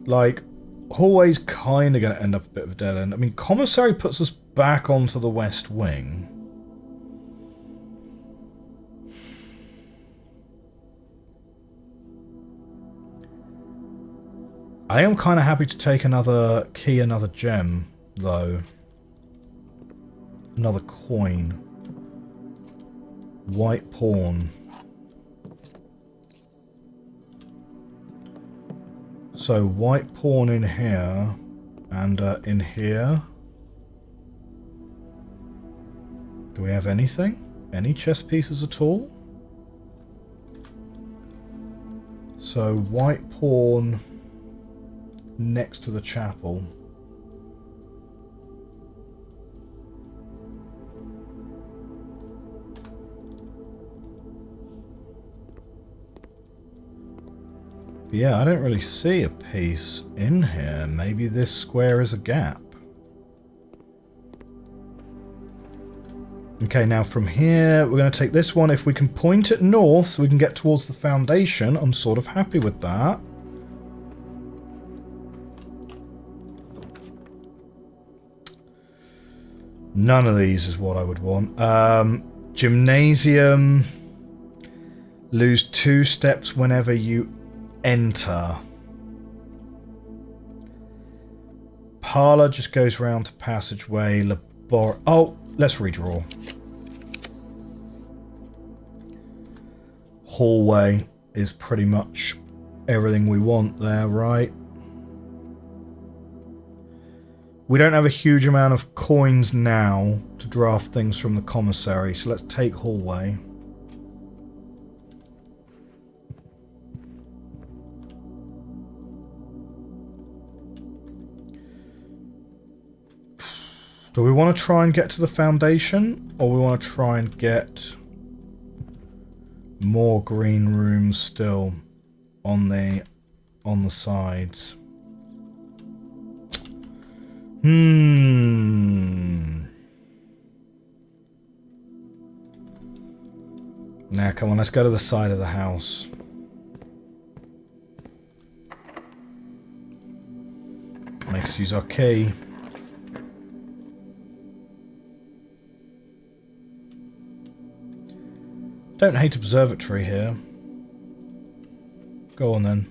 Like, hallway's kind of going to end up a bit of a dead end. I mean, commissary puts us back onto the west wing. I am kind of happy to take another key, another gem, though. Another coin. White pawn. So, white pawn in here, and in here. Do we have anything? Any chess pieces at all? So, white pawn next to the chapel. But yeah, I don't really see a piece in here. Maybe this square is a gap. Okay, now from here, we're going to take this one. If we can point it north so we can get towards the foundation, I'm sort of happy with that. None of these is what I would want. Gymnasium. Lose 2 steps whenever you enter. Parlour just goes round to passageway. Oh, let's redraw. Hallway is pretty much everything we want there, right? We don't have a huge amount of coins now to draft things from the commissary, so let's take hallway. Do we want to try and get to the foundation, or we want to try and get more green rooms still on the sides? Now, come on, let's go to the side of the house. Let's use our key. Don't hate observatory here. Go on then.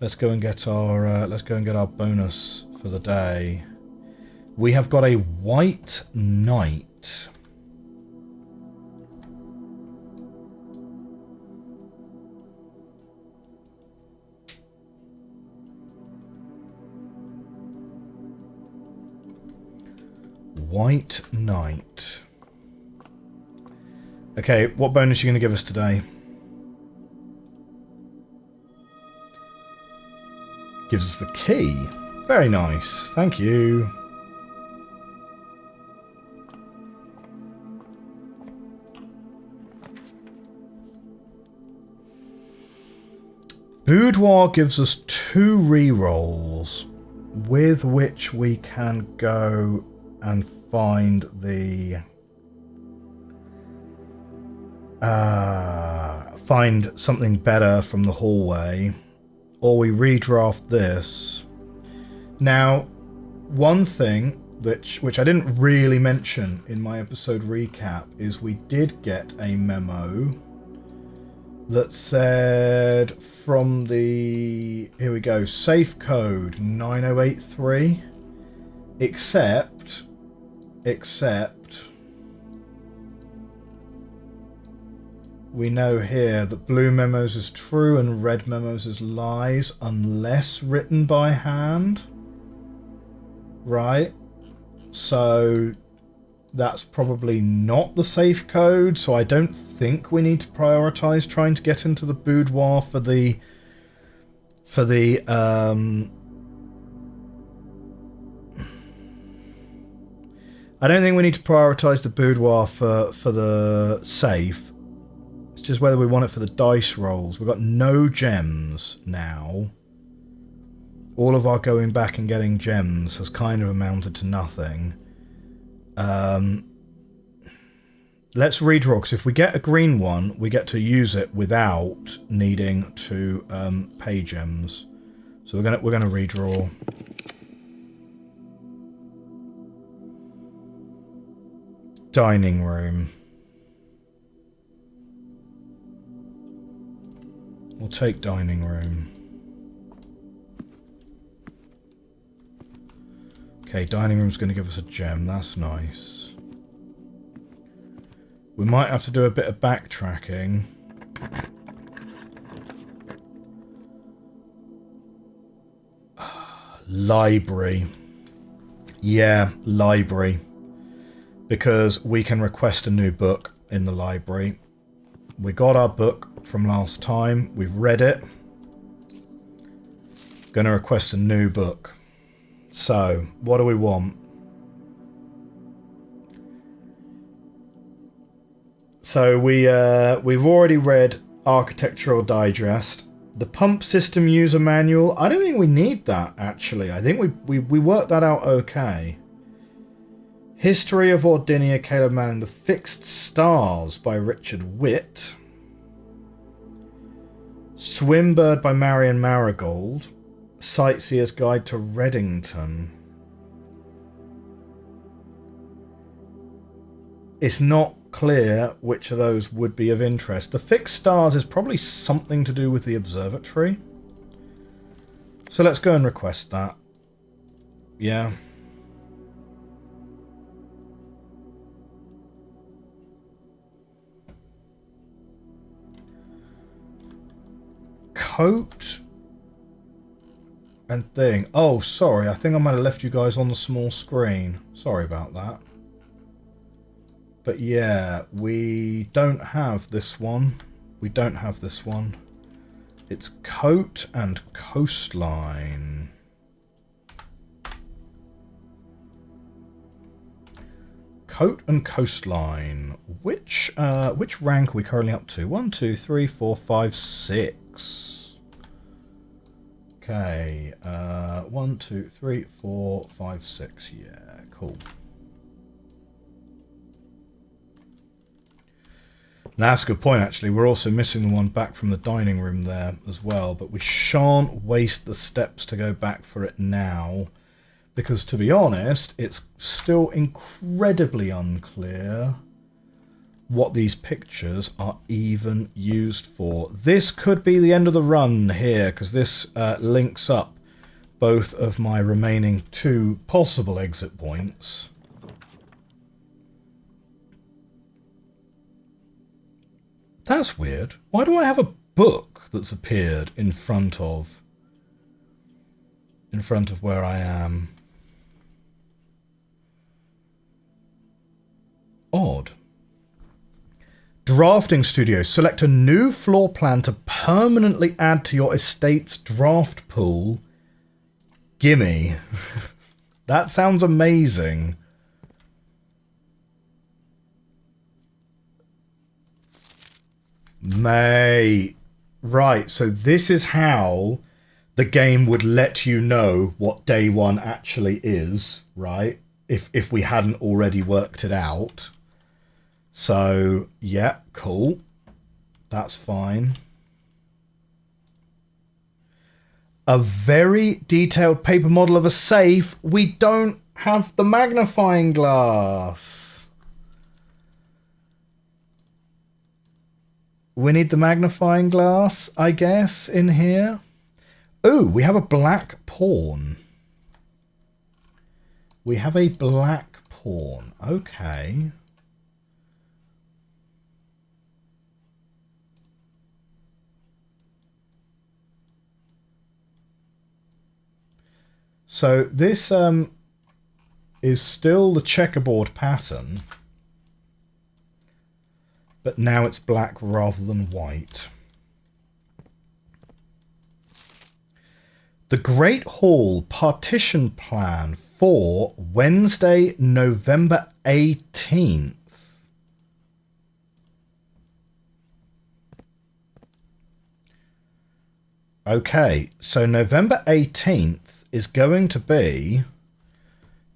Let's go and get our bonus for the day. We have got a white knight. White knight. Okay, what bonus are you going to give us today? Gives us the key. Very nice. Thank you. Boudoir gives us 2 rerolls with which we can go and find the... find something better from the hallway, or we redraft this. Now, one thing which I didn't really mention in my episode recap is we did get a memo that said from the, here we go, safe code 9083, except we know here that blue memos is true and red memos is lies unless written by hand. Right? So that's probably not the safe code, so I don't think we need to prioritize trying to get into the boudoir for the I don't think we need to prioritize the boudoir for the safe. It's just whether we want it for the dice rolls. We've got no gems now. All of our going back and getting gems has kind of amounted to nothing. Let's redraw, because if we get a green one, we get to use it without needing to pay gems. So we're gonna redraw. Dining room. We'll take dining room. Okay, dining room's going to give us a gem. That's nice. We might have to do a bit of backtracking. Library. Yeah, library. Because we can request a new book in the library. We got our book from last time. We've read it. Going to request a new book. So, what do we want? So we've already read Architectural Digest. The pump system user manual. I don't think we need that, actually. I think we worked that out okay. History of Ordinia, Caleb Manning, The Fixed Stars by Richard Witt. Swimbird by Marion Marigold. Sightseer's Guide to Reddington. It's not clear which of those would be of interest. The Fixed Stars is probably something to do with the observatory. So let's go and request that. Yeah. Coat and thing. Oh, sorry. I think I might have left you guys on the small screen. Sorry about that. But yeah, we don't have this one. We don't have this one. It's coat and coastline. Coat and coastline. Which rank are we currently up to? 1, 2, 3, 4, 5, 6. Okay. 1, 2, 3, 4, 5, 6. Yeah, cool. Now, that's a good point, actually. We're also missing the one back from the dining room there as well, but we shan't waste the steps to go back for it now, because, to be honest, it's still incredibly unclear what these pictures are even used for. This could be the end of the run here, because this links up both of my remaining 2 possible exit points. That's weird. Why do I have a book that's appeared in front of where I am? Odd. Drafting studio. Select a new floor plan to permanently add to your estate's draft pool. Gimme. That sounds amazing. Mate. Right, so this is how the game would let you know what day 1 actually is, right? If we hadn't already worked it out. So, yeah, cool. That's fine. A very detailed paper model of a safe. We don't have the magnifying glass. We need the magnifying glass, I guess, in here. Ooh, we have a black pawn. We have a black pawn. Okay. So this is still the checkerboard pattern, but now it's black rather than white. The Great Hall partition plan for Wednesday, November 18th. Okay, so November 18th is going to be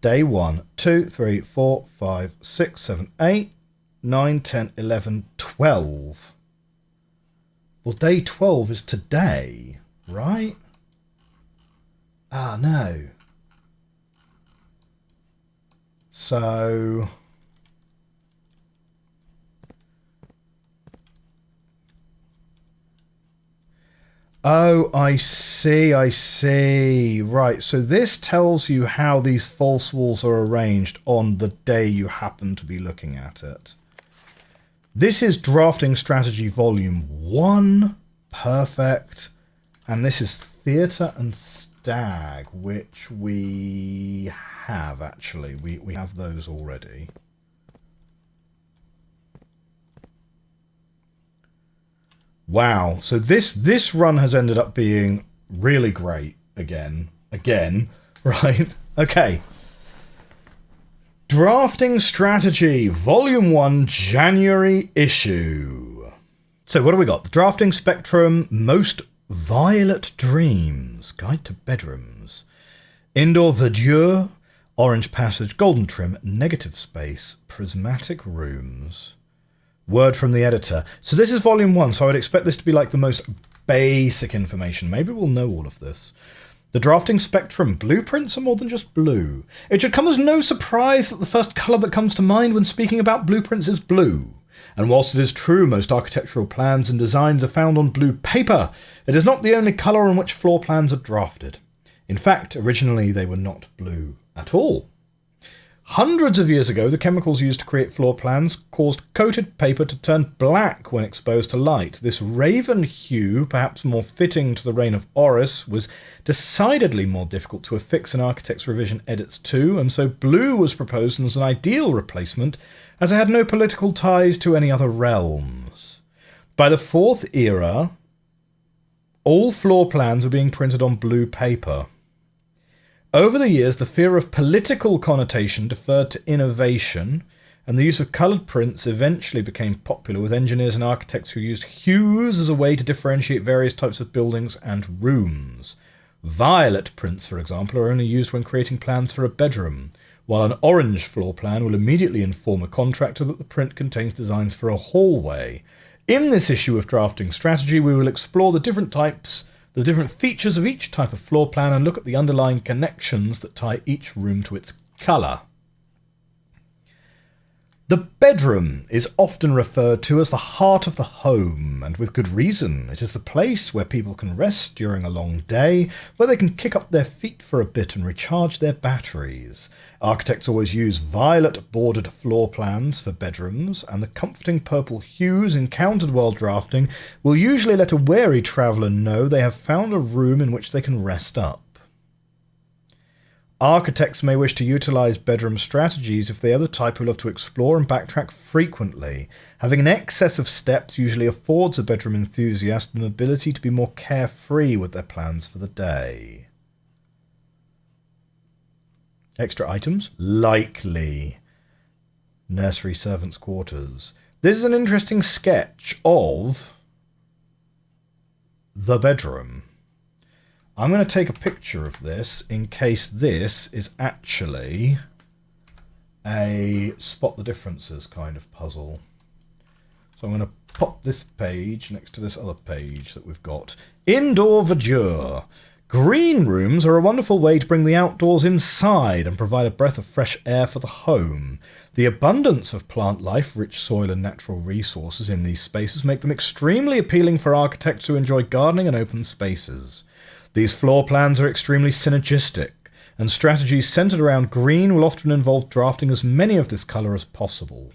day 1, 2, 3, 4, 5, 6, 7, 8, 9, 10, 11, 12. Well, day 12 is today, right? Ah, no. So... Oh, I see, I see. Right, so this tells you how these false walls are arranged on the day you happen to be looking at it. This is Drafting Strategy Volume 1. Perfect. And this is Theatre and Stag, which we have, actually. We have those already. Wow, so this run has ended up being really great again, right? Okay. Drafting Strategy, Volume 1, January issue. So what do we got? The Drafting Spectrum, Most Violet Dreams, Guide to Bedrooms. Indoor Verdure, Orange passage, golden trim, negative space, prismatic rooms. Word from the editor. So this is volume 1, so I would expect this to be like the most basic information. Maybe we'll know all of this. The drafting spectrum, blueprints are more than just blue. It should come as no surprise that the first colour that comes to mind when speaking about blueprints is blue. And whilst it is true most architectural plans and designs are found on blue paper, it is not the only colour on which floor plans are drafted. In fact, originally they were not blue at all. Hundreds of years ago, the chemicals used to create floor plans caused coated paper to turn black when exposed to light. This raven hue, perhaps more fitting to the reign of Horus, was decidedly more difficult to affix in architect's revision edits to, and so blue was proposed as an ideal replacement, as it had no political ties to any other realms. By the 4th era, all floor plans were being printed on blue paper. Over the years, the fear of political connotation deferred to innovation, and the use of coloured prints eventually became popular with engineers and architects who used hues as a way to differentiate various types of buildings and rooms. Violet prints, for example, are only used when creating plans for a bedroom, while an orange floor plan will immediately inform a contractor that the print contains designs for a hallway. In this issue of Drafting Strategy, we will explore the different features of each type of floor plan and look at the underlying connections that tie each room to its colour. The bedroom is often referred to as the heart of the home, and with good reason. It is the place where people can rest during a long day, where they can kick up their feet for a bit and recharge their batteries. Architects always use violet bordered floor plans for bedrooms, and the comforting purple hues encountered while drafting will usually let a wary traveller know they have found a room in which they can rest up. Architects may wish to utilise bedroom strategies if they are the type who love to explore and backtrack frequently. Having an excess of steps usually affords a bedroom enthusiast an ability to be more carefree with their plans for the day. Extra items? Likely. Nursery servants' quarters. This is an interesting sketch of the bedroom. I'm going to take a picture of this in case this is actually a spot the differences kind of puzzle. So I'm going to pop this page next to this other page that we've got. Indoor verdure. Green rooms are a wonderful way to bring the outdoors inside and provide a breath of fresh air for the home. The abundance of plant life, rich soil and natural resources in these spaces make them extremely appealing for architects who enjoy gardening and open spaces. These floor plans are extremely synergistic, and strategies centered around green will often involve drafting as many of this color as possible.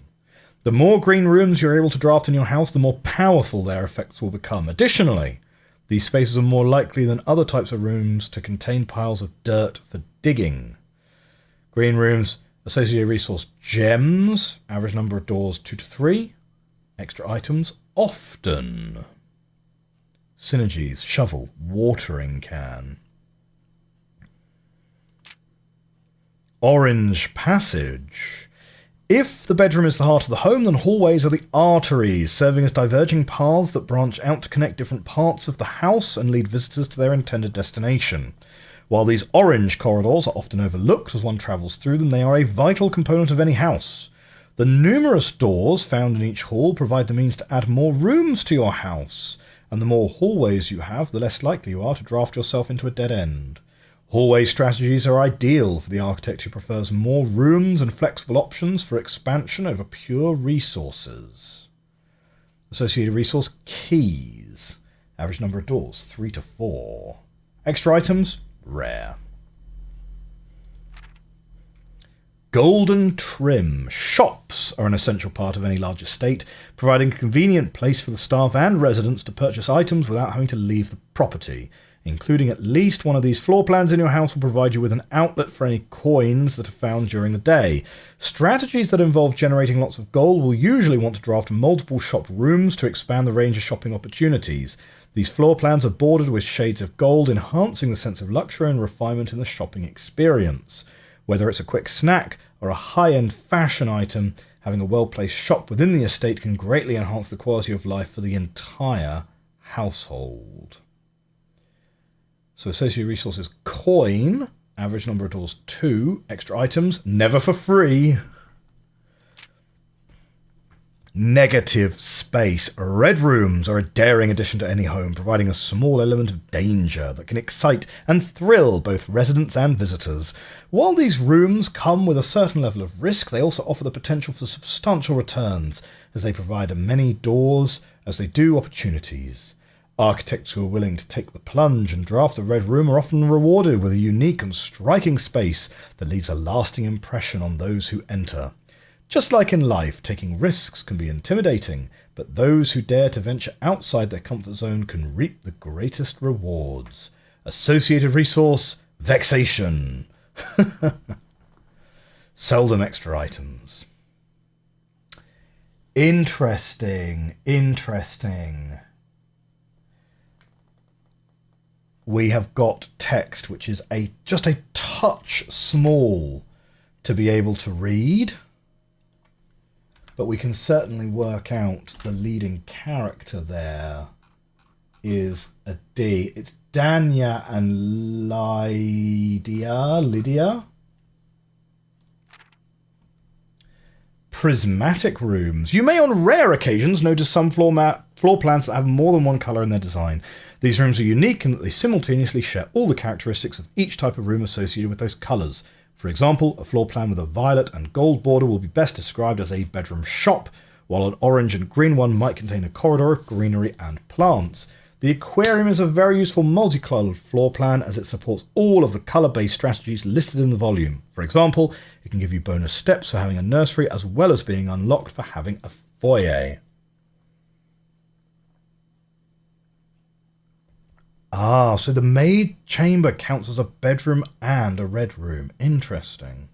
The more green rooms you're able to draft in your house, the more powerful their effects will become. Additionally, these spaces are more likely than other types of rooms to contain piles of dirt for digging. Green rooms, associated resource gems, average number of doors 2 to 3, extra items, often. Synergies, shovel, watering can. Orange passage. If the bedroom is the heart of the home, then hallways are the arteries, serving as diverging paths that branch out to connect different parts of the house and lead visitors to their intended destination. While these orange corridors are often overlooked as one travels through them, they are a vital component of any house. The numerous doors found in each hall provide the means to add more rooms to your house, and the more hallways you have, the less likely you are to draft yourself into a dead end. Hallway strategies are ideal for the architect who prefers more rooms and flexible options for expansion over pure resources. Associated resource keys. Average number of doors 3 to 4. Extra items rare. Golden trim. Shops are an essential part of any large estate, providing a convenient place for the staff and residents to purchase items without having to leave the property. Including at least one of these floor plans in your house will provide you with an outlet for any coins that are found during the day. Strategies that involve generating lots of gold will usually want to draft multiple shop rooms to expand the range of shopping opportunities. These floor plans are bordered with shades of gold, enhancing the sense of luxury and refinement in the shopping experience. Whether it's a quick snack or a high-end fashion item, having a well-placed shop within the estate can greatly enhance the quality of life for the entire household. So associated resources coin, Average number of doors, 2. Extra items, never for free. Negative space. Red rooms are a daring addition to any home, providing a small element of danger that can excite and thrill both residents and visitors. While these rooms come with a certain level of risk, they also offer the potential for substantial returns, as they provide many doors as they do opportunities. Architects who are willing to take the plunge and draft a red room are often rewarded with a unique and striking space that leaves a lasting impression on those who enter. Just like in life, taking risks can be intimidating, but those who dare to venture outside their comfort zone can reap the greatest rewards. Associated resource, vexation. Seldom extra items. Interesting. We have got text which is just a touch small to be able to read. But we can certainly work out the leading character there is a D. It's Danya and Lydia. Prismatic rooms. You may on rare occasions notice some floor plans that have more than one colour in their design. These rooms are unique in that they simultaneously share all the characteristics of each type of room associated with those colours. For example, a floor plan with a violet and gold border will be best described as a bedroom shop, while an orange and green one might contain a corridor of greenery and plants. The aquarium is a very useful multicoloured floor plan as it supports all of the colour-based strategies listed in the volume. For example, it can give you bonus steps for having a nursery as well as being unlocked for having a foyer. Ah, so the maid chamber counts as a bedroom and a red room. Interesting.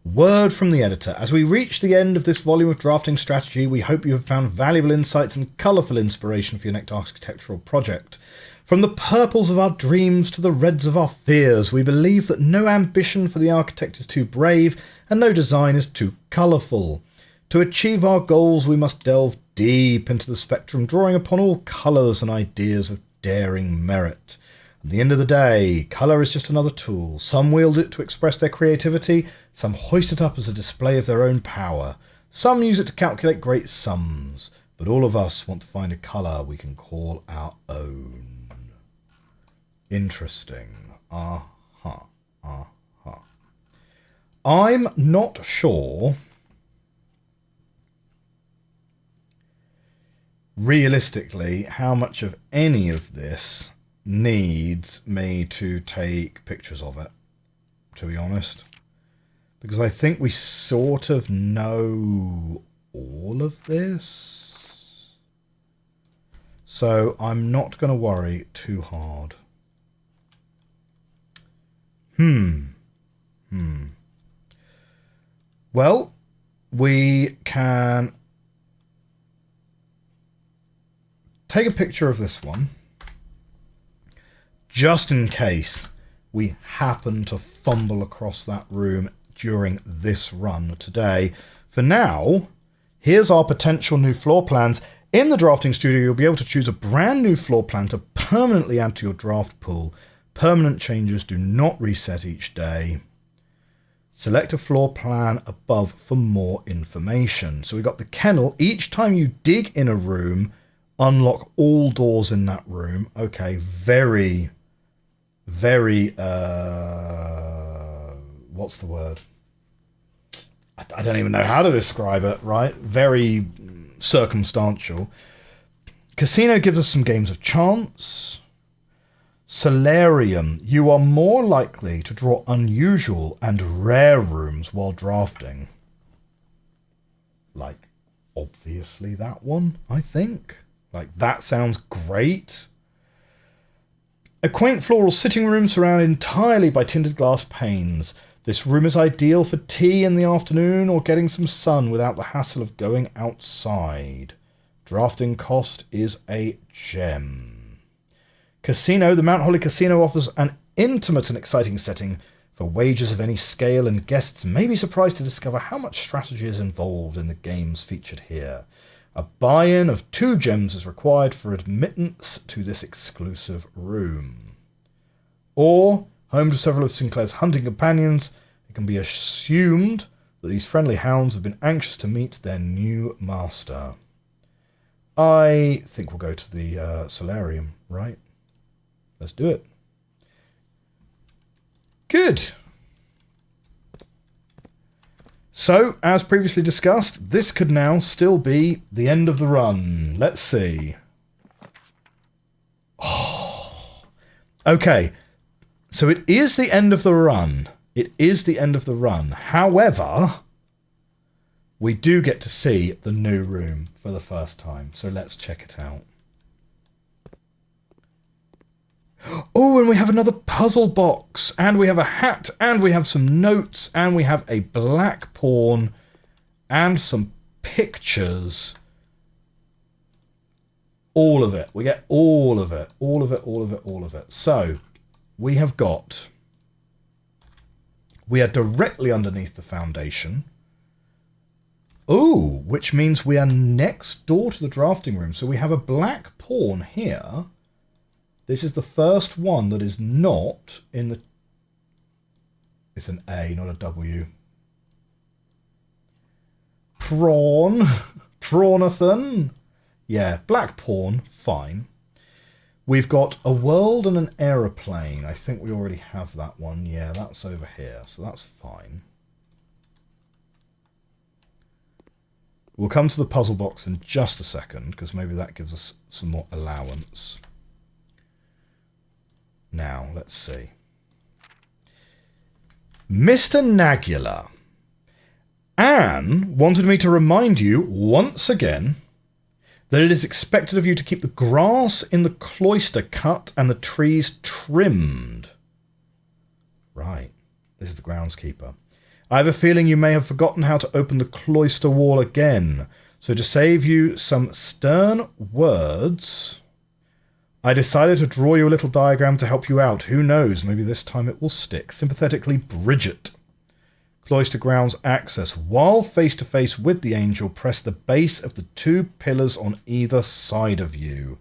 Word from the editor. As we reach the end of this volume of drafting strategy, we hope you have found valuable insights and colourful inspiration for your next architectural project. From the purples of our dreams to the reds of our fears, we believe that no ambition for the architect is too brave and no design is too colourful. To achieve our goals, we must delve deep into the spectrum, drawing upon all colours and ideas of daring merit. At the end of the day, colour is just another tool. Some wield it to express their creativity, some hoist it up as a display of their own power, some use it to calculate great sums, but all of us want to find a colour we can call our own. Interesting. I'm not sure realistically how much of any of this needs me to take pictures of it, to be honest, because I think we sort of know all of this, so I'm not going to worry too hard. Well, we can take a picture of this one, just in case we happen to fumble across that room during this run today. For now, here's our potential new floor plans. In the drafting studio, you'll be able to choose a brand new floor plan to permanently add to your draft pool. Permanent changes do not reset each day. Select a floor plan above for more information. So we've got the kennel. Each time you dig in a room, unlock all doors in that room. Okay, very, what's the word? I don't even know how to describe it, right? Very circumstantial. Casino gives us some games of chance. Solarium, you are more likely to draw unusual and rare rooms while drafting. Like, obviously that one, I think. Like, that sounds great. A quaint floral sitting room surrounded entirely by tinted glass panes. This room is ideal for tea in the afternoon or getting some sun without the hassle of going outside. Drafting cost is a gem. Casino. The Mount Holly Casino offers an intimate and exciting setting for wagers of any scale, and guests may be surprised to discover how much strategy is involved in the games featured here. A buy-in of 2 gems is required for admittance to this exclusive room. Or Home to several of Sinclair's hunting companions, it can be assumed that these friendly hounds have been anxious to meet their new master. I think we'll go to the solarium, right? Let's do it. Good. So, as previously discussed, this could now still be the end of the run. Let's see. Oh. Okay. So it is the end of the run. It is the end of the run. However, we do get to see the new room for the first time. So let's check it out. Oh, and we have another puzzle box. And we have a hat. And we have some notes. And we have a black pawn. And some pictures. All of it. We get all of it. All of it, all of it, all of it. So, we have got... We are directly underneath the foundation. Oh, which means we are next door to the drafting room. So we have a black pawn here. This is the first one that is not in the... It's an A, not a W. Prawn. Prawnathan. Yeah, black pawn. Fine. We've got a world and an aeroplane. I think we already have that one. Yeah, that's over here. So that's fine. We'll come to the puzzle box in just a second, because maybe that gives us some more allowance. Now, let's see. Mr. Nagula. Anne wanted me to remind you once again that it is expected of you to keep the grass in the cloister cut and the trees trimmed. Right. This is the groundskeeper. I have a feeling you may have forgotten how to open the cloister wall again. So to save you some stern words, I decided to draw you a little diagram to help you out. Who knows, maybe this time it will stick. Sympathetically, Bridget. Cloister grounds access. While face to face with the angel, press the base of the two pillars on either side of you.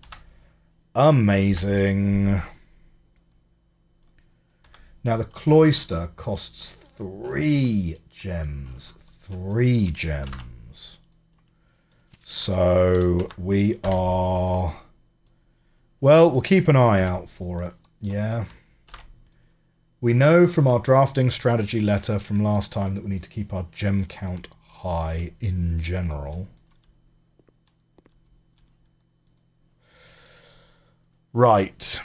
Amazing. Now the cloister costs 3 gems. 3 gems. So we are... Well, we'll keep an eye out for it. Yeah. We know from our drafting strategy letter from last time that we need to keep our gem count high in general. Right.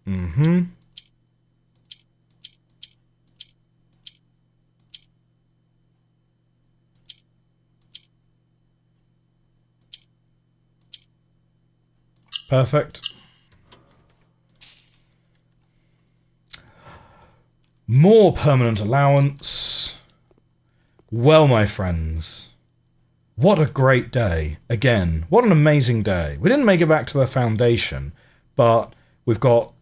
Mm-hmm. Perfect. More permanent allowance. Well, my friends, what a great day. Again, what an amazing day. We didn't make it back to the foundation, but we've got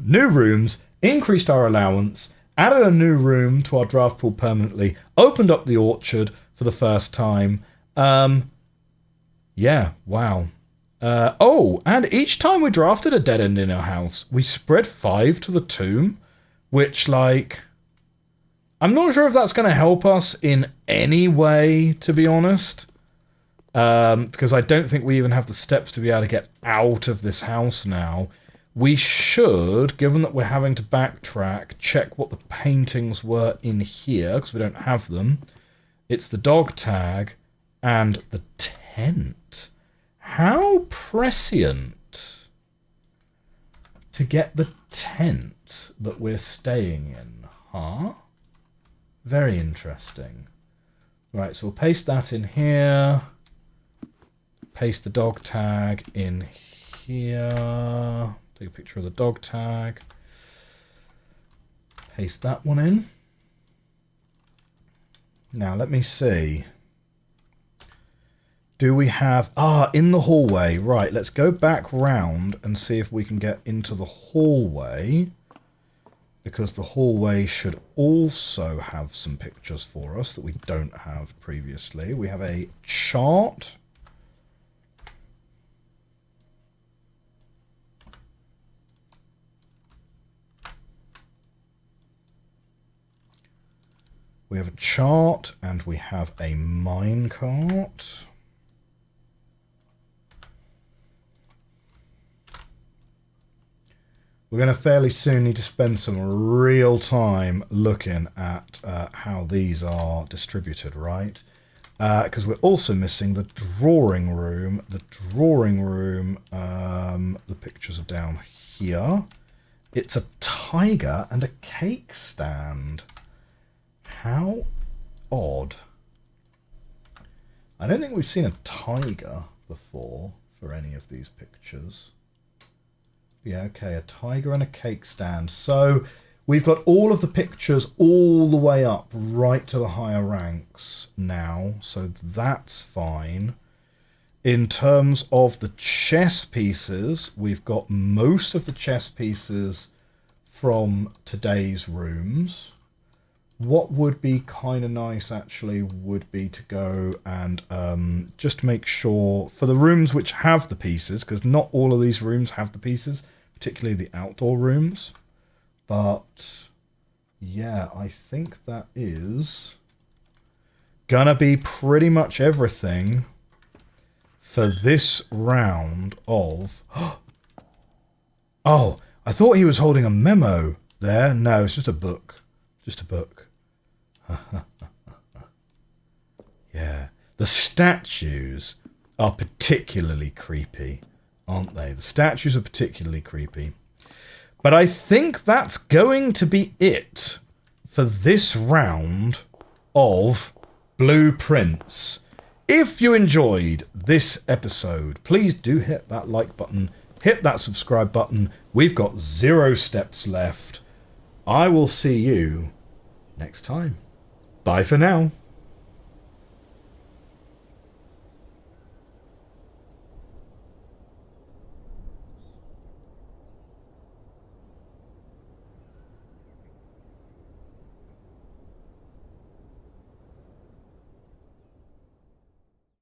new rooms, increased our allowance, added a new room to our draft pool permanently, opened up the orchard for the first time. Yeah, wow. Oh, and each time we drafted a dead end in our house, we spread 5 to the tomb, which, like, I'm not sure if that's going to help us in any way, to be honest. Because I don't think we even have the steps to be able to get out of this house now. We should, given that we're having to backtrack, check what the paintings were in here, because we don't have them. It's the dog tag and the tent. How prescient to get the tent that we're staying in, huh? Very interesting. Right, so we'll paste that in here. Paste the dog tag in here. Take a picture of the dog tag. Paste that one in. Now, let me see. Do we have... in the hallway. Right, let's go back round and see if we can get into the hallway. Because the hallway should also have some pictures for us that we don't have previously. We have a chart. We have a chart and we have a minecart. We're going to fairly soon need to spend some real time looking at how these are distributed, right? Because we're also missing the drawing room. The drawing room, the pictures are down here. It's a tiger and a cake stand. How odd. I don't think we've seen a tiger before for any of these pictures. Yeah, okay, a tiger and a cake stand. So we've got all of the pictures all the way up right to the higher ranks now. So that's fine. In terms of the chess pieces, we've got most of the chess pieces from today's rooms. What would be kind of nice, actually, would be to go and just make sure, for the rooms which have the pieces, because not all of these rooms have the pieces, particularly the outdoor rooms. But, yeah, I think that is gonna be pretty much everything for this round of... Oh, I thought he was holding a memo there. No, it's just a book. Just a book. Yeah, the statues are particularly creepy, aren't they? The statues are particularly creepy. But I think that's going to be it for this round of Blueprints. If you enjoyed this episode, please do hit that like button, hit that subscribe button. We've got 0 steps left. I will see you next time. Bye for now.